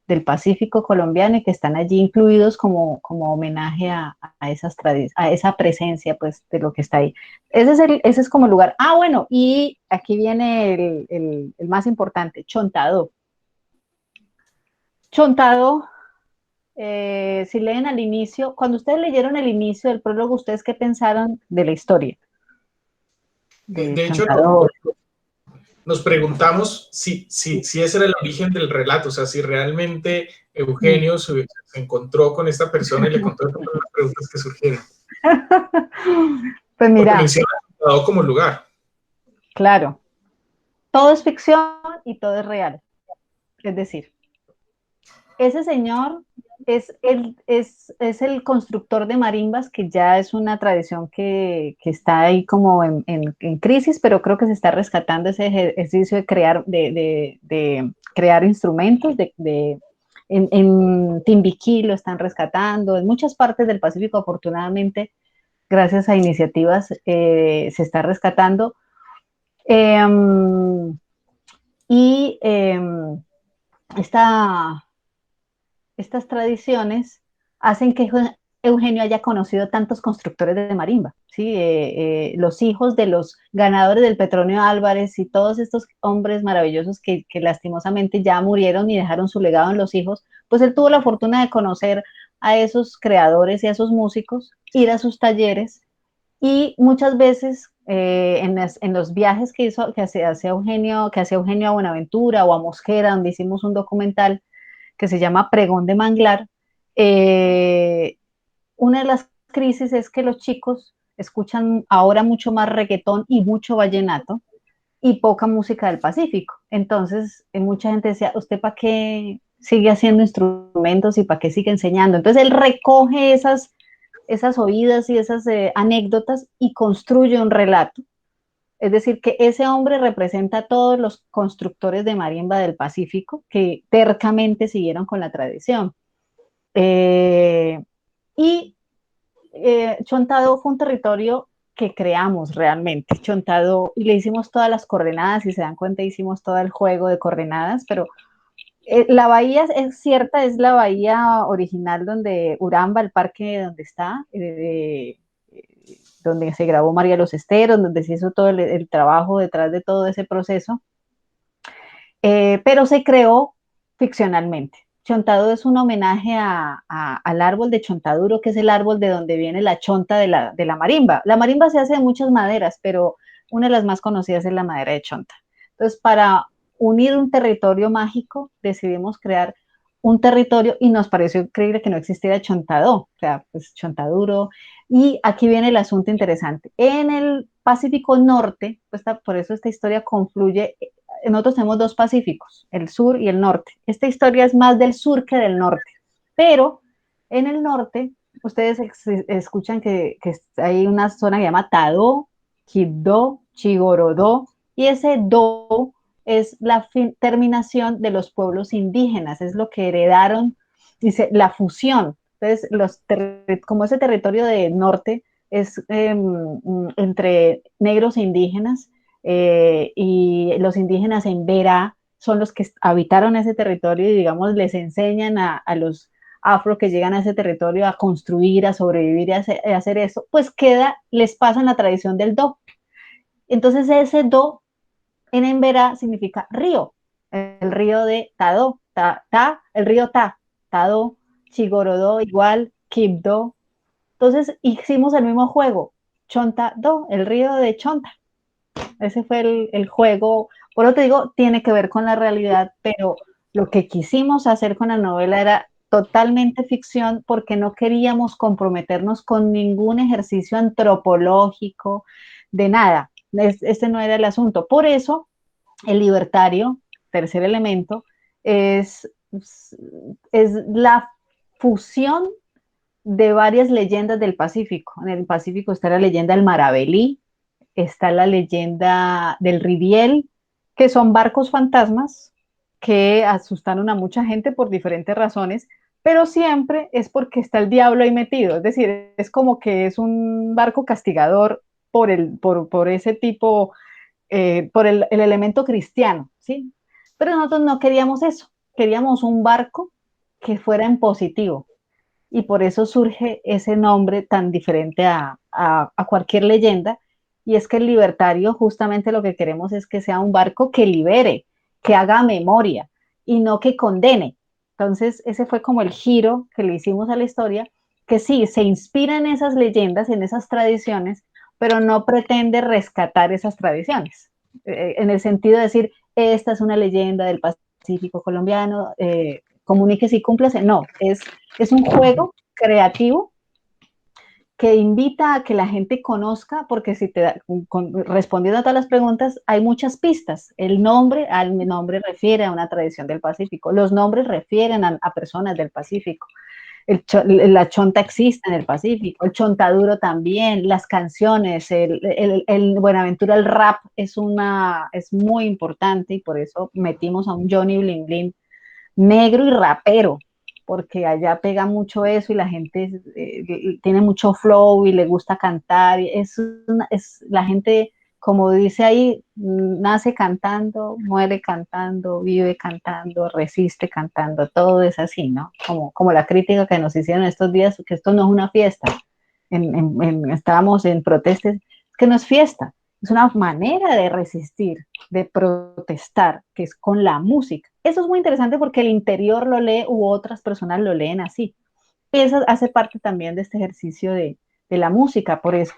del Pacífico colombiano y que están allí incluidos como homenaje a esa presencia, pues, de lo que está ahí. Ese es como el lugar. Bueno, y aquí viene el más importante, Chontadó. Chontadó, si leen al inicio, cuando ustedes leyeron el inicio del prólogo, ¿ustedes qué pensaron de la historia? De hecho, nos preguntamos si ese era el origen del relato, o sea, si realmente Eugenio se encontró con esta persona y le contó todas las preguntas que surgieron. Pues mira. Porque menciona como lugar. Claro. Todo es ficción y todo es real. Es decir, ese señor es el constructor de marimbas, que ya es una tradición que está ahí como en crisis, pero creo que se está rescatando ese ejercicio de crear instrumentos, en Timbiquí lo están rescatando, en muchas partes del Pacífico, afortunadamente, gracias a iniciativas, se está rescatando. Estas tradiciones hacen que Eugenio haya conocido tantos constructores de marimba, ¿sí? Los hijos de los ganadores del Petronio Álvarez y todos estos hombres maravillosos que lastimosamente ya murieron y dejaron su legado en los hijos, pues él tuvo la fortuna de conocer a esos creadores y a esos músicos, ir a sus talleres y muchas veces en los viajes que hacía Eugenio a Buenaventura o a Mosquera, donde hicimos un documental que se llama Pregón de Manglar, una de las crisis es que los chicos escuchan ahora mucho más reggaetón y mucho vallenato y poca música del Pacífico. Entonces, mucha gente decía, ¿usted para qué sigue haciendo instrumentos y para qué sigue enseñando? Entonces, él recoge esas oídas y esas anécdotas y construye un relato. Es decir, que ese hombre representa a todos los constructores de marimba del Pacífico que tercamente siguieron con la tradición. Chontadó fue un territorio que creamos realmente. Chontadó, y le hicimos todas las coordenadas, si se dan cuenta, hicimos todo el juego de coordenadas, pero la bahía es cierta, es la bahía original donde Uramba, el parque donde está, donde se grabó María de los Esteros, donde se hizo todo el trabajo detrás de todo ese proceso, pero se creó ficcionalmente. Chontaduro es un homenaje al árbol de Chontaduro, que es el árbol de donde viene la chonta de la marimba. La marimba se hace de muchas maderas, pero una de las más conocidas es la madera de chonta. Entonces, para unir un territorio mágico, decidimos crear un territorio y nos pareció increíble que no existiera Chontadó, o sea, pues Chontaduro. Y aquí viene el asunto interesante. En el Pacífico Norte, pues por eso esta historia confluye. Nosotros tenemos dos Pacíficos, el sur y el norte. Esta historia es más del sur que del norte, pero en el norte, ustedes escuchan que hay una zona que se llama Tadó, Quibdó, Chigorodó, y ese Do es la terminación de los pueblos indígenas, es lo que heredaron, dice, la fusión. Entonces, como ese territorio del norte es entre negros e indígenas, y los indígenas en Vera son los que habitaron ese territorio y, digamos, les enseñan a afro que llegan a ese territorio a construir, a sobrevivir y a hacer eso, pues les pasa en la tradición del do. Entonces ese do en Emberá significa río, el río de Tadó, el río Tadó, Chigorodó igual, Quibdó. Entonces hicimos el mismo juego, Chonta Do, el río de Chonta. Ese fue el juego. Por lo que te digo, tiene que ver con la realidad, pero lo que quisimos hacer con la novela era totalmente ficción porque no queríamos comprometernos con ningún ejercicio antropológico, de nada. Este no era el asunto. Por eso, el libertario, tercer elemento, es la fusión de varias leyendas del Pacífico. En el Pacífico está la leyenda del Maraveli, está la leyenda del Riviel, que son barcos fantasmas que asustaron a mucha gente por diferentes razones, pero siempre es porque está el diablo ahí metido. Es decir, es como que es un barco castigador por ese tipo, por el elemento cristiano, ¿sí? Pero nosotros no queríamos eso, queríamos un barco que fuera en positivo, y por eso surge ese nombre tan diferente a cualquier leyenda, y es que el libertario justamente lo que queremos es que sea un barco que libere, que haga memoria y no que condene. Entonces ese fue como el giro que le hicimos a la historia, que sí, se inspira en esas leyendas, en esas tradiciones, pero no pretende rescatar esas tradiciones, en el sentido de decir, esta es una leyenda del Pacífico colombiano, comuníquese y cúmplase. No, es un juego creativo que invita a que la gente conozca, porque si respondiendo a todas las preguntas, hay muchas pistas. El nombre refiere a una tradición del Pacífico, los nombres refieren a personas del Pacífico. La chonta existe en el Pacífico, el chontaduro también, las canciones, el Buenaventura, el rap es muy importante, y por eso metimos a un Johnny Bling Bling negro y rapero, porque allá pega mucho eso y la gente tiene mucho flow y le gusta cantar. La gente, como dice ahí, nace cantando, muere cantando, vive cantando, resiste cantando, todo es así, ¿no? Como la crítica que nos hicieron estos días, que esto no es una fiesta. Estábamos en protestas, que no es fiesta, es una manera de resistir, de protestar, que es con la música. Eso es muy interesante porque el interior lo lee u otras personas lo leen así. Eso hace parte también de este ejercicio de la música. Por eso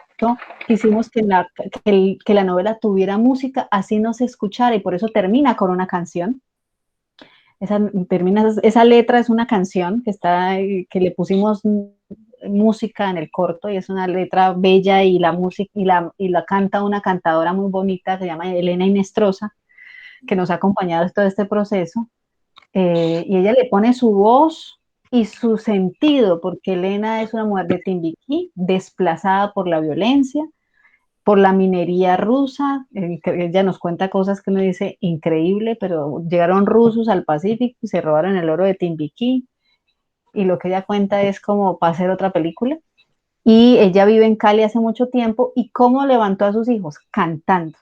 quisimos que la novela tuviera música, así no se escuchara, y por eso termina con una canción. Esa letra es una canción que le pusimos música en el corto, y es una letra bella, y la música y la canta una cantadora muy bonita, se llama Elena Inestrosa, que nos ha acompañado en todo este proceso, y ella le pone su voz y su sentido, porque Elena es una mujer de Timbiquí, desplazada por la violencia, por la minería rusa. Ella nos cuenta cosas que uno dice increíble, pero llegaron rusos al Pacífico y se robaron el oro de Timbiquí, y lo que ella cuenta es como para hacer otra película. Y ella vive en Cali hace mucho tiempo, y cómo levantó a sus hijos cantando,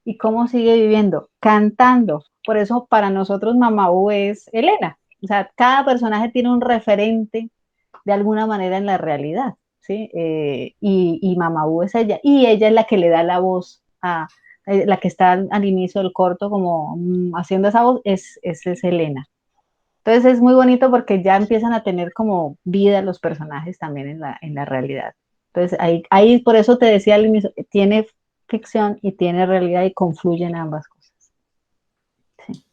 y cómo sigue viviendo cantando. Por eso para nosotros Mamá U es Elena. O sea, cada personaje tiene un referente de alguna manera en la realidad, ¿sí? Y Mamá U es ella, y ella es la que le da la voz la que está al inicio del corto, como haciendo esa voz, es Elena. Entonces es muy bonito porque ya empiezan a tener como vida los personajes también en la realidad. Entonces ahí por eso te decía al inicio, tiene ficción y tiene realidad, y confluyen ambas cosas. Sí.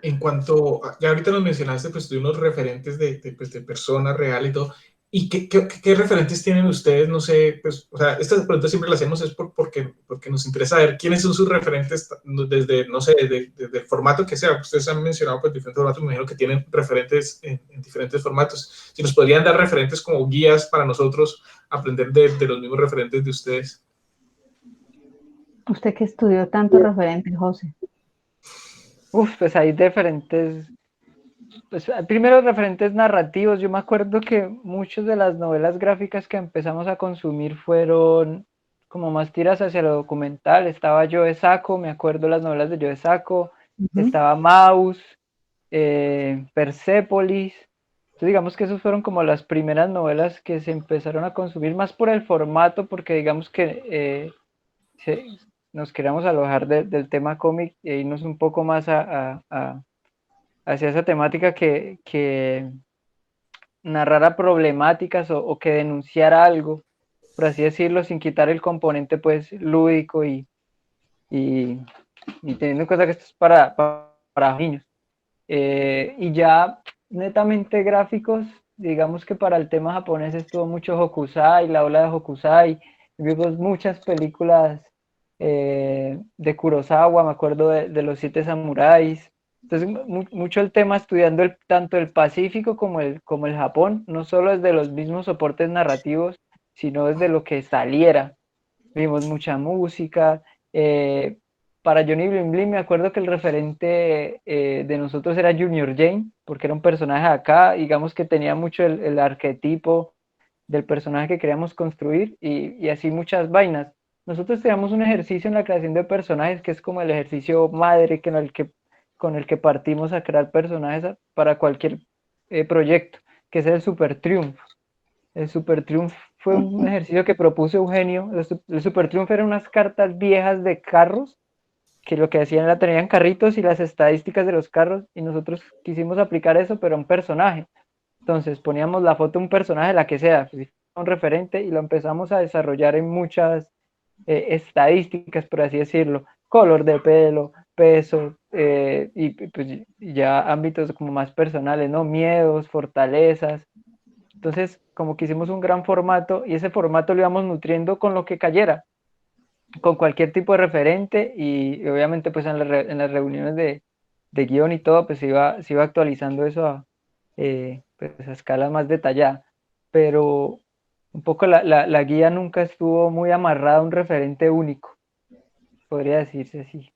En cuanto, ya ahorita nos mencionaste, pues, de unos referentes de personas reales y todo. ¿Y qué referentes tienen ustedes? No sé, pues, o sea, estas preguntas siempre las hacemos es porque nos interesa ver quiénes son sus referentes desde, no sé, desde el formato que sea. Ustedes han mencionado, pues, diferentes formatos, me imagino que tienen referentes en diferentes formatos. Si nos podrían dar referentes como guías para nosotros aprender de los mismos referentes de ustedes. Usted que estudió tantos referentes, José. Pues hay diferentes, pues primero referentes narrativos. Yo me acuerdo que muchas de las novelas gráficas que empezamos a consumir fueron como más tiras hacia lo documental. Estaba Joe Sacco, me acuerdo las novelas de Joe Sacco, estaba Maus, Persepolis, Entonces digamos que esas fueron como las primeras novelas que se empezaron a consumir, más por el formato, porque digamos que nos queríamos alojar del tema cómic e irnos un poco más hacia esa temática que narrara problemáticas o que denunciara algo, por así decirlo, sin quitar el componente pues lúdico y teniendo en cuenta que esto es para niños. Y ya netamente gráficos, digamos que para el tema japonés estuvo mucho Hokusai, la ola de Hokusai, vimos muchas películas de Kurosawa, me acuerdo de los 7 samuráis. Entonces, mucho el tema estudiando tanto el Pacífico como el Japón, no solo desde los mismos soportes narrativos, sino desde lo que saliera. Vimos mucha música. Para Johnny Bling Bling me acuerdo que el referente de nosotros era Junior Jane, porque era un personaje de acá, digamos que tenía mucho el arquetipo del personaje que queríamos construir y así muchas vainas. Nosotros teníamos un ejercicio en la creación de personajes que es como el ejercicio madre con el que partimos a crear personajes para cualquier proyecto, que es el Super Triunfo. El Super Triunfo fue un ejercicio que propuso Eugenio. El Super Triunfo eran unas cartas viejas de carros que lo que hacían era tenían carritos y las estadísticas de los carros y nosotros quisimos aplicar eso pero a un personaje. Entonces poníamos la foto de un personaje, la que sea, un referente y lo empezamos a desarrollar en muchas estadísticas, por así decirlo, color de pelo, peso y pues ya ámbitos como más personales, ¿no? Miedos, fortalezas. Entonces como que hicimos un gran formato y ese formato lo íbamos nutriendo con lo que cayera, con cualquier tipo de referente y obviamente pues en las reuniones de guión y todo pues se iba actualizando eso pues, a escala más detallada, pero un poco la guía nunca estuvo muy amarrada a un referente único, podría decirse así.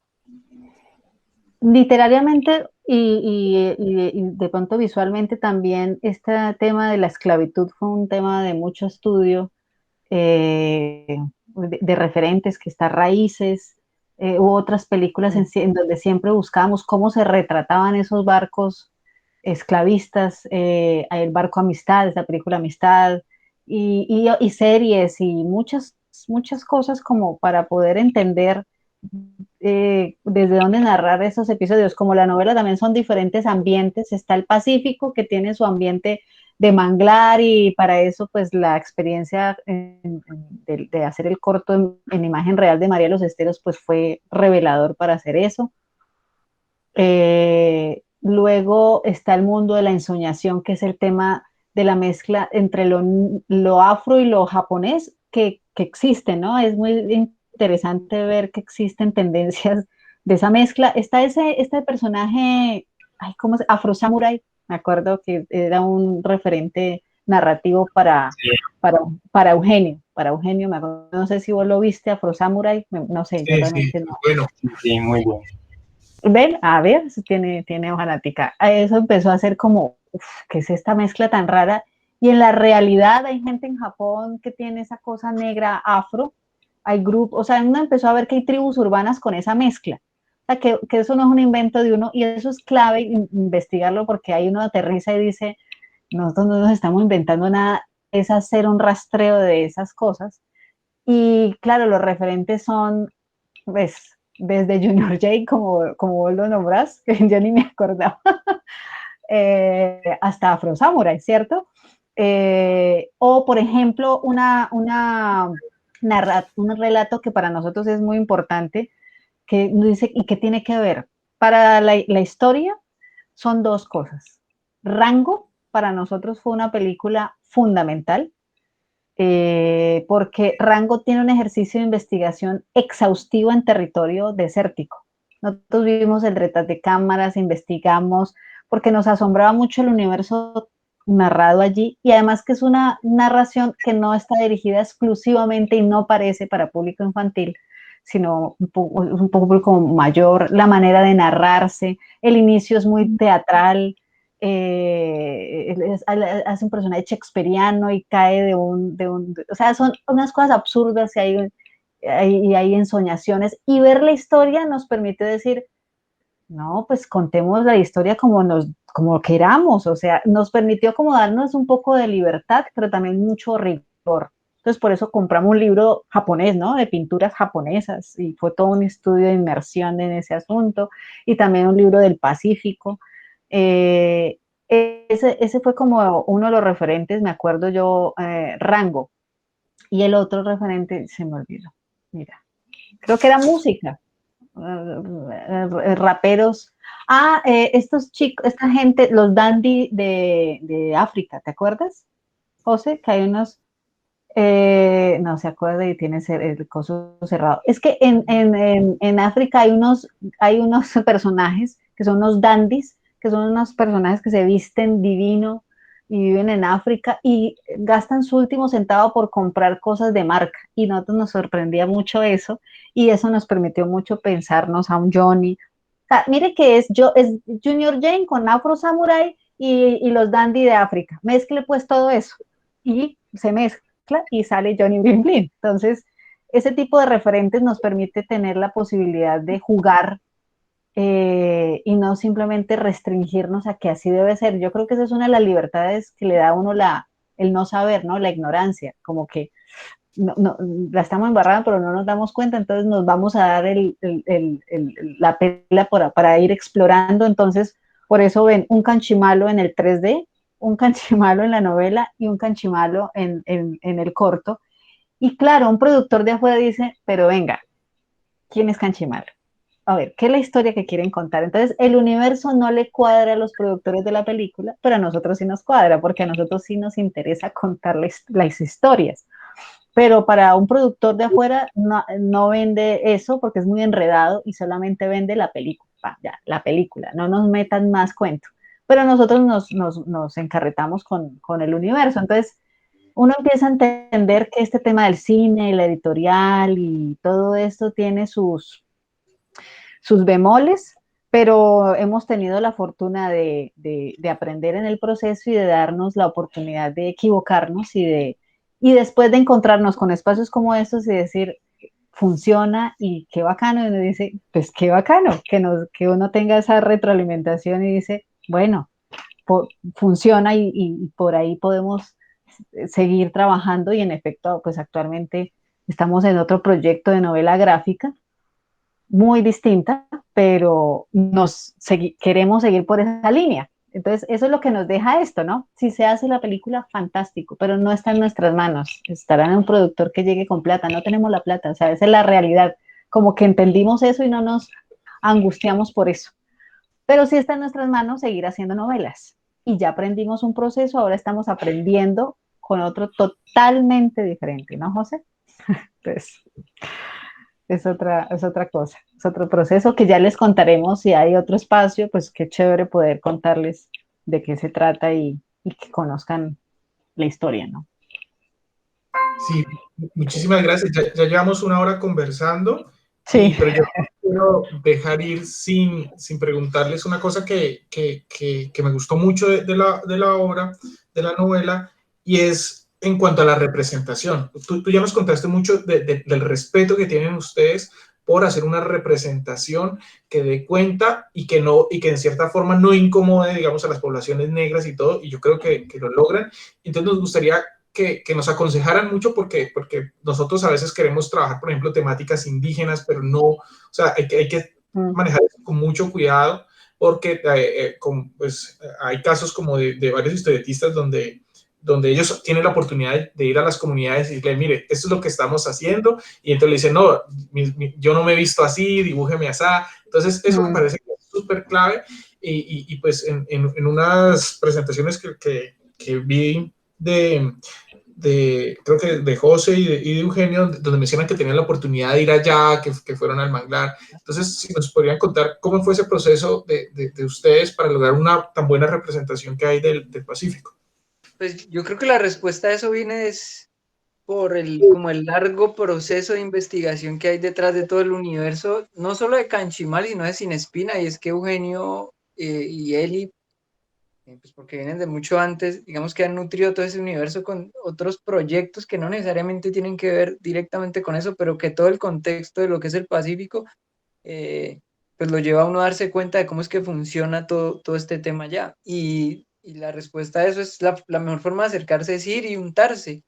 Literariamente y de pronto visualmente también este tema de la esclavitud fue un tema de mucho estudio, de referentes, que está Raíces, u otras películas en donde siempre buscábamos cómo se retrataban esos barcos esclavistas, el barco Amistad, esa película Amistad, y series y muchas cosas como para poder entender desde dónde narrar esos episodios. Como la novela también son diferentes ambientes, está el Pacífico que tiene su ambiente de manglar y para eso pues la experiencia de hacer el corto en imagen real de María de los Esteros pues fue revelador para hacer eso. Luego está el mundo de la ensoñación, que es el tema de la mezcla entre lo afro y lo japonés que existe, ¿no? Es muy interesante ver que existen tendencias de esa mezcla. Está este personaje, ay, ¿cómo se? Afro Samurai, me acuerdo que era un referente narrativo para Eugenio, me acuerdo, no sé si vos lo viste, Afro Samurai, no sé, yo realmente no. Bueno. Sí, muy bueno. Ven, a ver, tiene hojalática. Eso empezó a ser como, ¿qué es esta mezcla tan rara? Y en la realidad hay gente en Japón que tiene esa cosa negra afro, hay grupos, o sea, uno empezó a ver que hay tribus urbanas con esa mezcla. O sea, que eso no es un invento de uno, y eso es clave investigarlo porque ahí uno aterriza y dice, nosotros no nos estamos inventando nada, es hacer un rastreo de esas cosas. Y claro, los referentes son, pues, desde Junior J, como vos lo nombrás, que yo ni me acordaba, hasta Afro Samurai, ¿cierto? O, por ejemplo, un relato que para nosotros es muy importante, que dice, ¿y qué tiene que ver? Para la historia son dos cosas. Rango, para nosotros fue una película fundamental, porque Rango tiene un ejercicio de investigación exhaustivo en territorio desértico. Nosotros vimos el detrás de cámaras, investigamos, porque nos asombraba mucho el universo narrado allí, y además que es una narración que no está dirigida exclusivamente y no parece para público infantil, sino un público mayor, la manera de narrarse, el inicio es muy teatral, hace un personaje shakespeariano y cae de un, o sea, son unas cosas absurdas y hay ensoñaciones, y ver la historia nos permite decir, no, pues contemos la historia como como queramos, o sea, nos permitió como darnos un poco de libertad, pero también mucho rigor. Entonces, por eso compramos un libro japonés, ¿no? De pinturas japonesas, y fue todo un estudio de inmersión en ese asunto, y también un libro del Pacífico. Eh, ese fue como uno de los referentes, me acuerdo yo, Rango, y el otro referente se me olvidó, mira, creo que era música, raperos. Estos chicos, esta gente, los dandy de África, ¿te acuerdas, José? Que hay unos, no se acuerda y tiene el coso cerrado. Es que en África hay unos personajes que son unos dandies, que son unos personajes que se visten divino y viven en África y gastan su último centavo por comprar cosas de marca. Y nosotros nos sorprendía mucho eso y eso nos permitió mucho pensarnos a un Johnny. O sea, mire que es Junior Jane con Afro Samurai y los dandy de África. Mezcle pues todo eso y se mezcla y sale Johnny Bling Bling. Entonces, ese tipo de referentes nos permite tener la posibilidad de jugar y no simplemente restringirnos a que así debe ser. Yo creo que esa es una de las libertades que le da a uno el no saber, ¿no? La ignorancia, como que la estamos embarrando, pero no nos damos cuenta, entonces nos vamos a dar la pela para ir explorando. Entonces, por eso ven un canchimalo en el 3D, un canchimalo en la novela y un canchimalo en el corto. Y claro, un productor de afuera dice, pero venga, ¿quién es Canchimalo? A ver, ¿qué es la historia que quieren contar? Entonces, el universo no le cuadra a los productores de la película, pero a nosotros sí nos cuadra, porque a nosotros sí nos interesa contarles las historias. Pero para un productor de afuera no vende eso porque es muy enredado y solamente vende la película. Ya, la película, no nos metan más cuento. Pero nosotros nos encarretamos con el universo. Entonces, uno empieza a entender que este tema del cine, la editorial y todo esto tiene sus bemoles, pero hemos tenido la fortuna de aprender en el proceso y de darnos la oportunidad de equivocarnos y después de encontrarnos con espacios como estos y decir, funciona y qué bacano, y uno dice, pues qué bacano, que uno tenga esa retroalimentación y dice, bueno, funciona y por ahí podemos seguir trabajando y en efecto, pues actualmente estamos en otro proyecto de novela gráfica muy distinta, pero queremos seguir por esa línea. Entonces, eso es lo que nos deja esto, ¿no? Si se hace la película, fantástico, pero no está en nuestras manos. Estará en un productor que llegue con plata. No tenemos la plata, o sea, esa es la realidad. Como que entendimos eso y no nos angustiamos por eso. Pero sí está en nuestras manos seguir haciendo novelas. Y ya aprendimos un proceso, ahora estamos aprendiendo con otro totalmente diferente, ¿no, José? Entonces, es otra cosa, es otro proceso que ya les contaremos si hay otro espacio, pues qué chévere poder contarles de qué se trata y que conozcan la historia, ¿no? Sí, muchísimas gracias. Ya llevamos una hora conversando, Sí, pero yo no quiero dejar ir sin preguntarles una cosa que me gustó mucho de la obra, de la novela, y es en cuanto a la representación. Tú ya nos contaste mucho del respeto que tienen ustedes por hacer una representación que dé cuenta y que en cierta forma no incomode, digamos, a las poblaciones negras y todo, y yo creo que lo logran. Entonces nos gustaría que nos aconsejaran mucho porque nosotros a veces queremos trabajar, por ejemplo, temáticas indígenas, pero no, o sea, hay que manejar eso con mucho cuidado porque pues, hay casos como de varios historietistas donde ellos tienen la oportunidad de ir a las comunidades y decirle, mire, esto es lo que estamos haciendo, y entonces le dicen, no, yo no me he visto así, dibújeme así. Entonces, eso me parece que es súper clave, y pues en unas presentaciones que vi creo que de José y de Eugenio, donde mencionan que tenían la oportunidad de ir allá, que fueron al manglar. Entonces, si nos podrían contar cómo fue ese proceso de ustedes para lograr una tan buena representación que hay del Pacífico. Pues yo creo que la respuesta a eso viene por como el largo proceso de investigación que hay detrás de todo el universo, no solo de Canchimal, sino de Sin Espina, y es que Eugenio y Eli, pues porque vienen de mucho antes, digamos que han nutrido todo ese universo con otros proyectos que no necesariamente tienen que ver directamente con eso, pero que todo el contexto de lo que es el Pacífico pues lo lleva a uno a darse cuenta de cómo es que funciona todo este tema ya. Y la respuesta a eso es la mejor forma de acercarse es ir y untarse.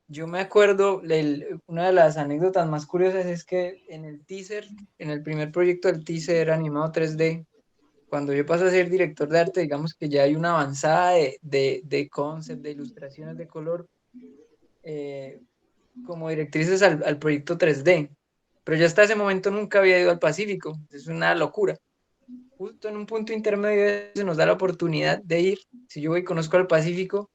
Yo me acuerdo, una de las anécdotas más curiosas es que en el teaser, en el primer proyecto del teaser animado 3D, cuando yo paso a ser director de arte, digamos que ya hay una avanzada de concept, de ilustraciones de color, eh, como directrices al proyecto 3D. Pero yo hasta ese momento nunca había ido al Pacífico, es una locura. Justo en un punto intermedio se nos da la oportunidad de ir. Si yo voy y conozco al Pacífico,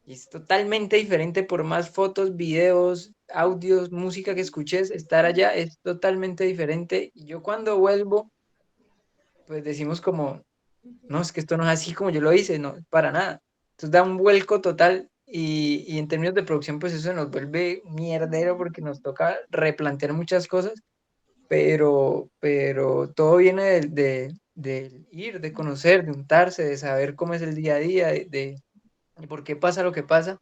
y es totalmente diferente por más fotos, videos, audios, música que escuches, estar allá es totalmente diferente. Y yo cuando vuelvo, pues decimos como, no, es que esto no es así como yo lo hice, no, para nada. Entonces da un vuelco total y en términos de producción, pues eso nos vuelve mierdero porque nos toca replantear muchas cosas, pero todo viene de ir, de conocer, de untarse, de saber cómo es el día a día, de por qué pasa lo que pasa.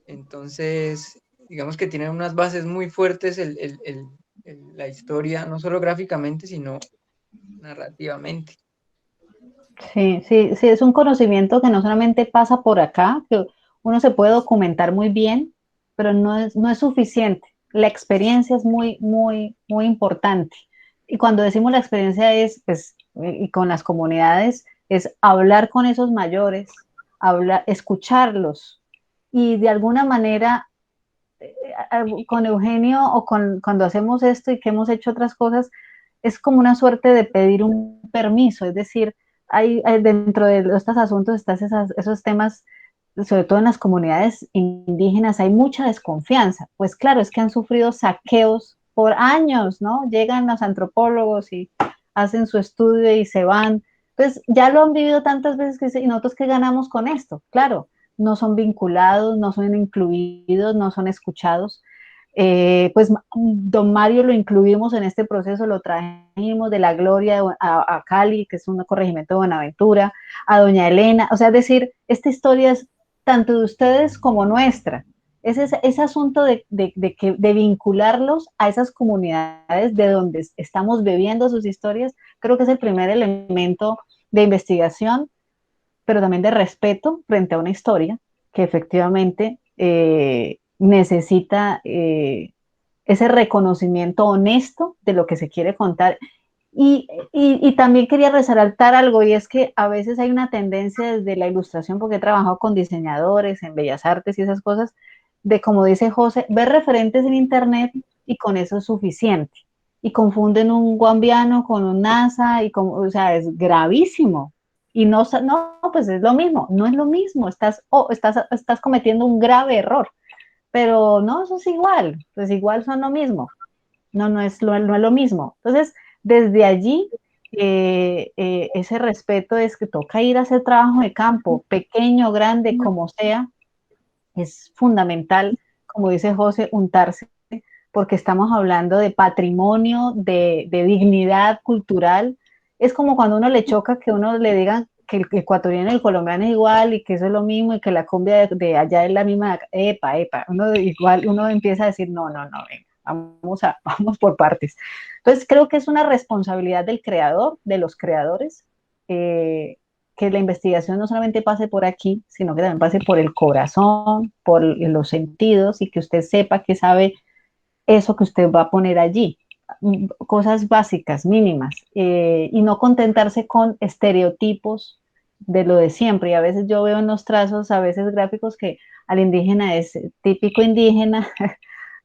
Entonces, digamos que tiene unas bases muy fuertes la historia, no solo gráficamente, sino narrativamente. Sí, sí, sí, es un conocimiento que no solamente pasa por acá, que uno se puede documentar muy bien, pero no es suficiente. La experiencia es muy, muy, muy importante. Y cuando decimos la experiencia es, pues, y con las comunidades, es hablar con esos mayores, hablar, escucharlos y de alguna manera con Eugenio o cuando hacemos esto y que hemos hecho otras cosas, es como una suerte de pedir un permiso, es decir, hay dentro de estos asuntos están esos temas, sobre todo en las comunidades indígenas, hay mucha desconfianza, pues claro, es que han sufrido saqueos por años, ¿no? Llegan los antropólogos y hacen su estudio y se van, pues ya lo han vivido tantas veces que dicen, ¿y nosotros qué ganamos con esto? Claro, no son vinculados, no son incluidos, no son escuchados. Pues don Mario lo incluimos en este proceso, lo trajimos de la Gloria a Cali, que es un corregimiento de Buenaventura, a doña Elena, o sea, es decir, esta historia es tanto de ustedes como nuestra. Ese asunto de vincularlos a esas comunidades de donde estamos bebiendo sus historias, creo que es el primer elemento de investigación, pero también de respeto frente a una historia que efectivamente necesita ese reconocimiento honesto de lo que se quiere contar. Y también quería resaltar algo, y es que a veces hay una tendencia desde la ilustración, porque he trabajado con diseñadores en Bellas Artes y esas cosas, de como dice José, ver referentes en Internet y con eso es suficiente. Y confunden un guambiano con un NASA, o sea, es gravísimo. Y no, pues es lo mismo, no es lo mismo, estás cometiendo un grave error. Pero no, eso es igual, pues igual son lo mismo. No no es lo mismo. Entonces, desde allí, ese respeto es que toca ir a hacer trabajo de campo, pequeño, grande, como sea, es fundamental, como dice José, untarse, porque estamos hablando de patrimonio, de dignidad cultural. Es como cuando uno le choca que uno le digan que el ecuatoriano y el colombiano es igual y que eso es lo mismo y que la cumbia de allá es la misma, epa, uno igual, uno empieza a decir, no, venga, vamos por partes. Entonces creo que es una responsabilidad del creador, de los creadores, que la investigación no solamente pase por aquí, sino que también pase por el corazón, por los sentidos y que usted sepa que sabe eso que usted va a poner allí. Cosas básicas, mínimas, y no contentarse con estereotipos de lo de siempre. Y a veces yo veo en los trazos, a veces gráficos, que al indígena es típico indígena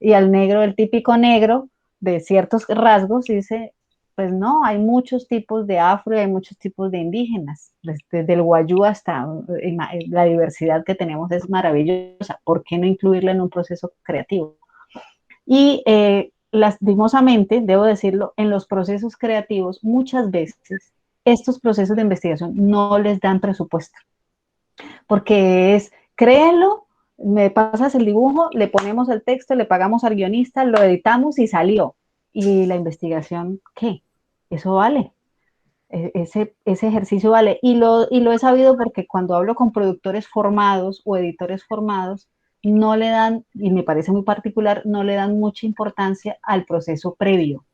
y al negro el típico negro de ciertos rasgos, y dice, pues no, hay muchos tipos de afro y hay muchos tipos de indígenas, desde el guayú hasta la diversidad que tenemos es maravillosa. ¿Por qué no incluirla en un proceso creativo? Y lastimosamente, debo decirlo, en los procesos creativos muchas veces estos procesos de investigación no les dan presupuesto, porque es, créelo, me pasas el dibujo, le ponemos el texto, le pagamos al guionista, lo editamos y salió. ¿Y la investigación qué? Eso vale. Ese ejercicio vale. Y lo he sabido porque cuando hablo con productores formados o editores formados, no le dan, y me parece muy particular, no le dan mucha importancia al proceso previo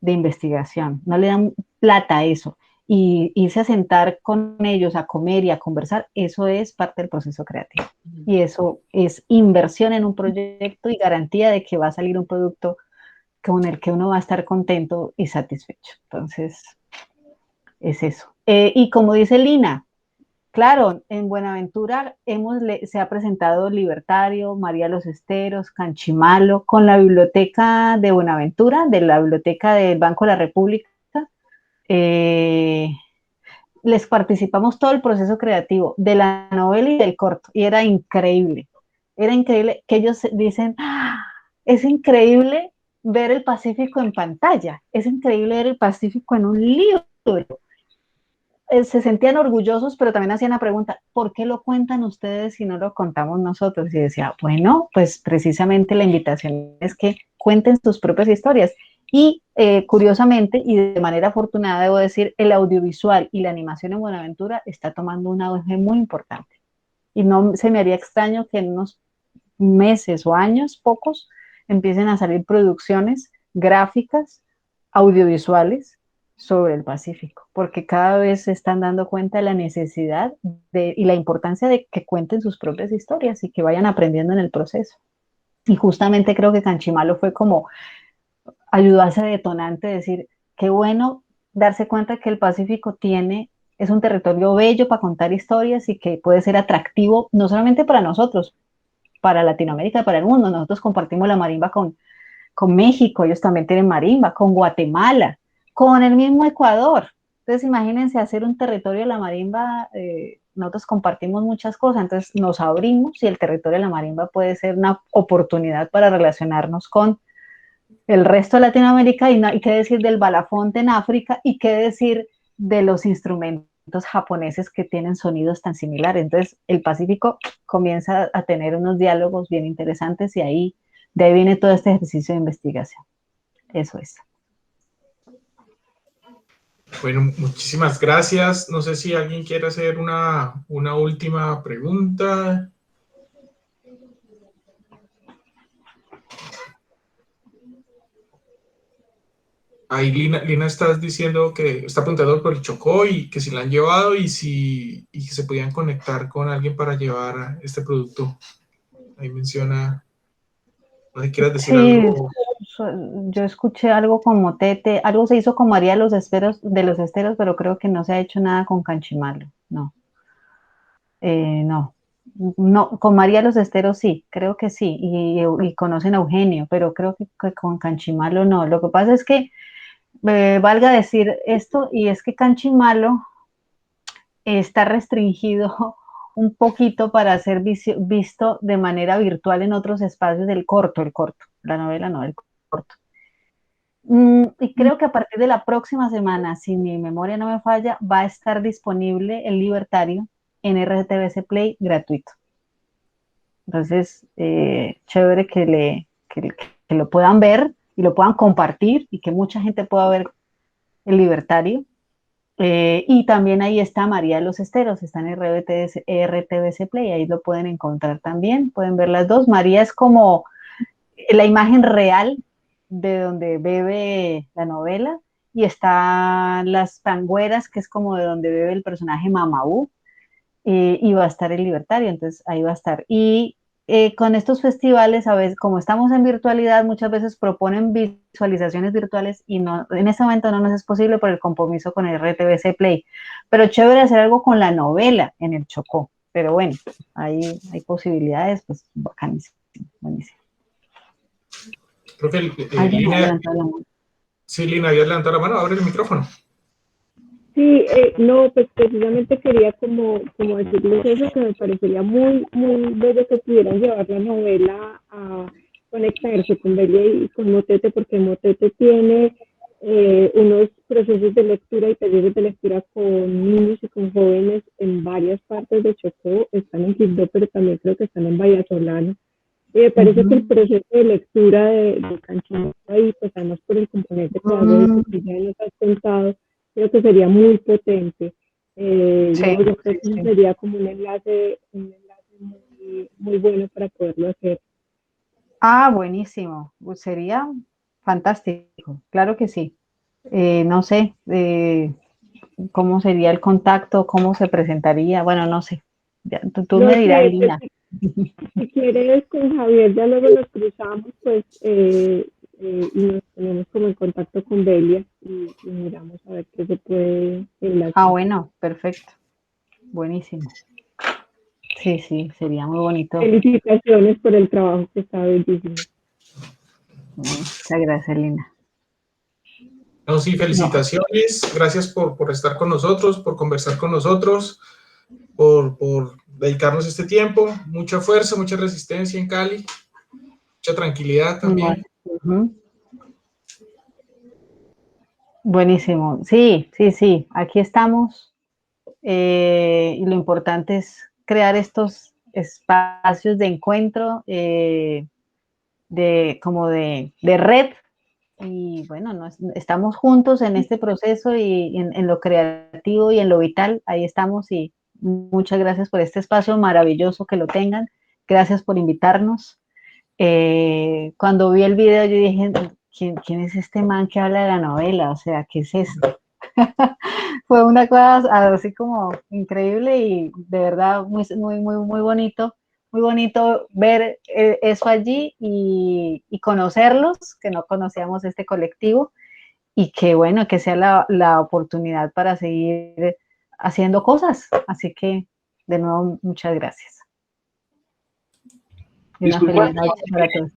de investigación, no le dan plata a eso. Y irse a sentar con ellos, a comer y a conversar, eso es parte del proceso creativo. Y eso es inversión en un proyecto y garantía de que va a salir un producto con el que uno va a estar contento y satisfecho. Entonces, es eso. Y como dice Lina, claro, en Buenaventura se ha presentado Libertario, María Los Esteros, Canchimalo, con la biblioteca de Buenaventura, de la biblioteca del Banco de la República. Les participamos todo el proceso creativo de la novela y del corto, y era increíble que ellos dicen, ¡ah! Es increíble ver el Pacífico en pantalla, es increíble ver el Pacífico en un libro. Se sentían orgullosos, pero también hacían la pregunta, ¿por qué lo cuentan ustedes si no lo contamos nosotros? Y decía, bueno, pues precisamente la invitación es que cuenten sus propias historias. Y curiosamente, y de manera afortunada, debo decir, el audiovisual y la animación en Buenaventura está tomando un auge muy importante. Y no se me haría extraño que en unos meses o años, pocos, empiecen a salir producciones gráficas, audiovisuales sobre el Pacífico, porque cada vez se están dando cuenta de la necesidad y la importancia de que cuenten sus propias historias y que vayan aprendiendo en el proceso. Y justamente creo que Canchimalo fue como ayudó a ese detonante de decir, qué bueno darse cuenta que el Pacífico es un territorio bello para contar historias y que puede ser atractivo no solamente para nosotros, para Latinoamérica, para el mundo. Nosotros compartimos la marimba con México, ellos también tienen marimba, con Guatemala, con el mismo Ecuador. Entonces, imagínense hacer un territorio de la marimba, nosotros compartimos muchas cosas, entonces nos abrimos y el territorio de la marimba puede ser una oportunidad para relacionarnos con el resto de Latinoamérica y qué decir del balafonte en África y qué decir de los instrumentos japoneses que tienen sonidos tan similares. Entonces, el Pacífico comienza a tener unos diálogos bien interesantes y de ahí viene todo este ejercicio de investigación. Eso es. Bueno, muchísimas gracias. No sé si alguien quiere hacer una última pregunta. Ahí Lina estás diciendo que está preguntando por el Chocó y que si la han llevado y si se podían conectar con alguien para llevar este producto. Ahí menciona, no sé si quieras decir Sí, algo. yo escuché algo con Motete, algo se hizo con María de los Esteros, pero creo que no se ha hecho nada con Canchimalo, no. No, no, con María Los Esteros sí, creo que sí, y conocen a Eugenio, pero creo que con Canchimalo no. Lo que pasa es que, valga decir esto, y es que Canchimalo está restringido un poquito para ser visto de manera virtual en otros espacios del corto, la novela no, el corto. Y creo que a partir de la próxima semana, si mi memoria no me falla, va a estar disponible el Libertario en RTBC Play gratuito. Entonces, chévere que lo puedan ver y lo puedan compartir y que mucha gente pueda ver el Libertario. Y también ahí está María de los Esteros, está en RTBC Play, ahí lo pueden encontrar también, pueden ver las dos. María es como la imagen real de donde bebe la novela, y están las Pangüeras, que es como de donde bebe el personaje Mamaú, y va a estar el Libertario, entonces ahí va a estar. Y con estos festivales, a veces, como estamos en virtualidad, muchas veces proponen visualizaciones virtuales y no, en este momento no nos es posible por el compromiso con el RTBC Play. Pero chévere hacer algo con la novela en el Chocó. Pero bueno, hay posibilidades, pues bacanísimo, buenísimo. Creo que Lina, sí, Lina había levantado la mano, abre el micrófono. Sí, no, pues precisamente quería como decirles eso, que me parecería muy, muy bello que pudieran llevar la novela a conectarse con Belia y con Motete, porque Motete tiene unos procesos de lectura y talleres de lectura con niños y con jóvenes en varias partes de Chocó, están en Quibdó, pero también creo que están en Vallasolano. Y me parece que el proceso de lectura de Canchino, y pues además por el componente pedagógico que ya nos has contado, creo que sería muy potente. Sí, No, yo creo que sí. sería como un enlace muy, muy bueno para poderlo hacer. Buenísimo. Sería fantástico. Claro que sí. No sé cómo sería el contacto, cómo se presentaría, bueno, no sé. Ya, tú No me dirás, sé, pues, Lina. si quieres con Javier, ya luego nos cruzamos, pues, y nos ponemos como en contacto con Belia y miramos a ver qué se puede Ah, enlazar. bueno, perfecto. Buenísimo. Sí, sí, sería muy bonito. Felicitaciones por el trabajo que está bellísimo. Muchas gracias, Lina. No, sí, No, felicitaciones. Gracias por estar con nosotros, por conversar con nosotros, por dedicarnos este tiempo. Mucha fuerza, mucha resistencia en Cali, mucha tranquilidad no, también. ujú. Buenísimo. Sí, sí, sí. Aquí estamos. Y lo importante es crear estos espacios de encuentro, de red. Y bueno, estamos juntos en este proceso y en lo creativo y en lo vital. Ahí estamos y muchas gracias por este espacio maravilloso que lo tengan. Gracias por invitarnos. Cuando vi el video yo dije, ¿quién es este man que habla de la novela? O sea, ¿qué es esto? Fue una cosa así como increíble y de verdad muy, muy, muy, muy bonito ver eso allí y conocerlos, que no conocíamos este colectivo y que bueno, que sea la oportunidad para seguir haciendo cosas. Así que de nuevo, muchas gracias. Y una Disculpa, feliz noche para todos.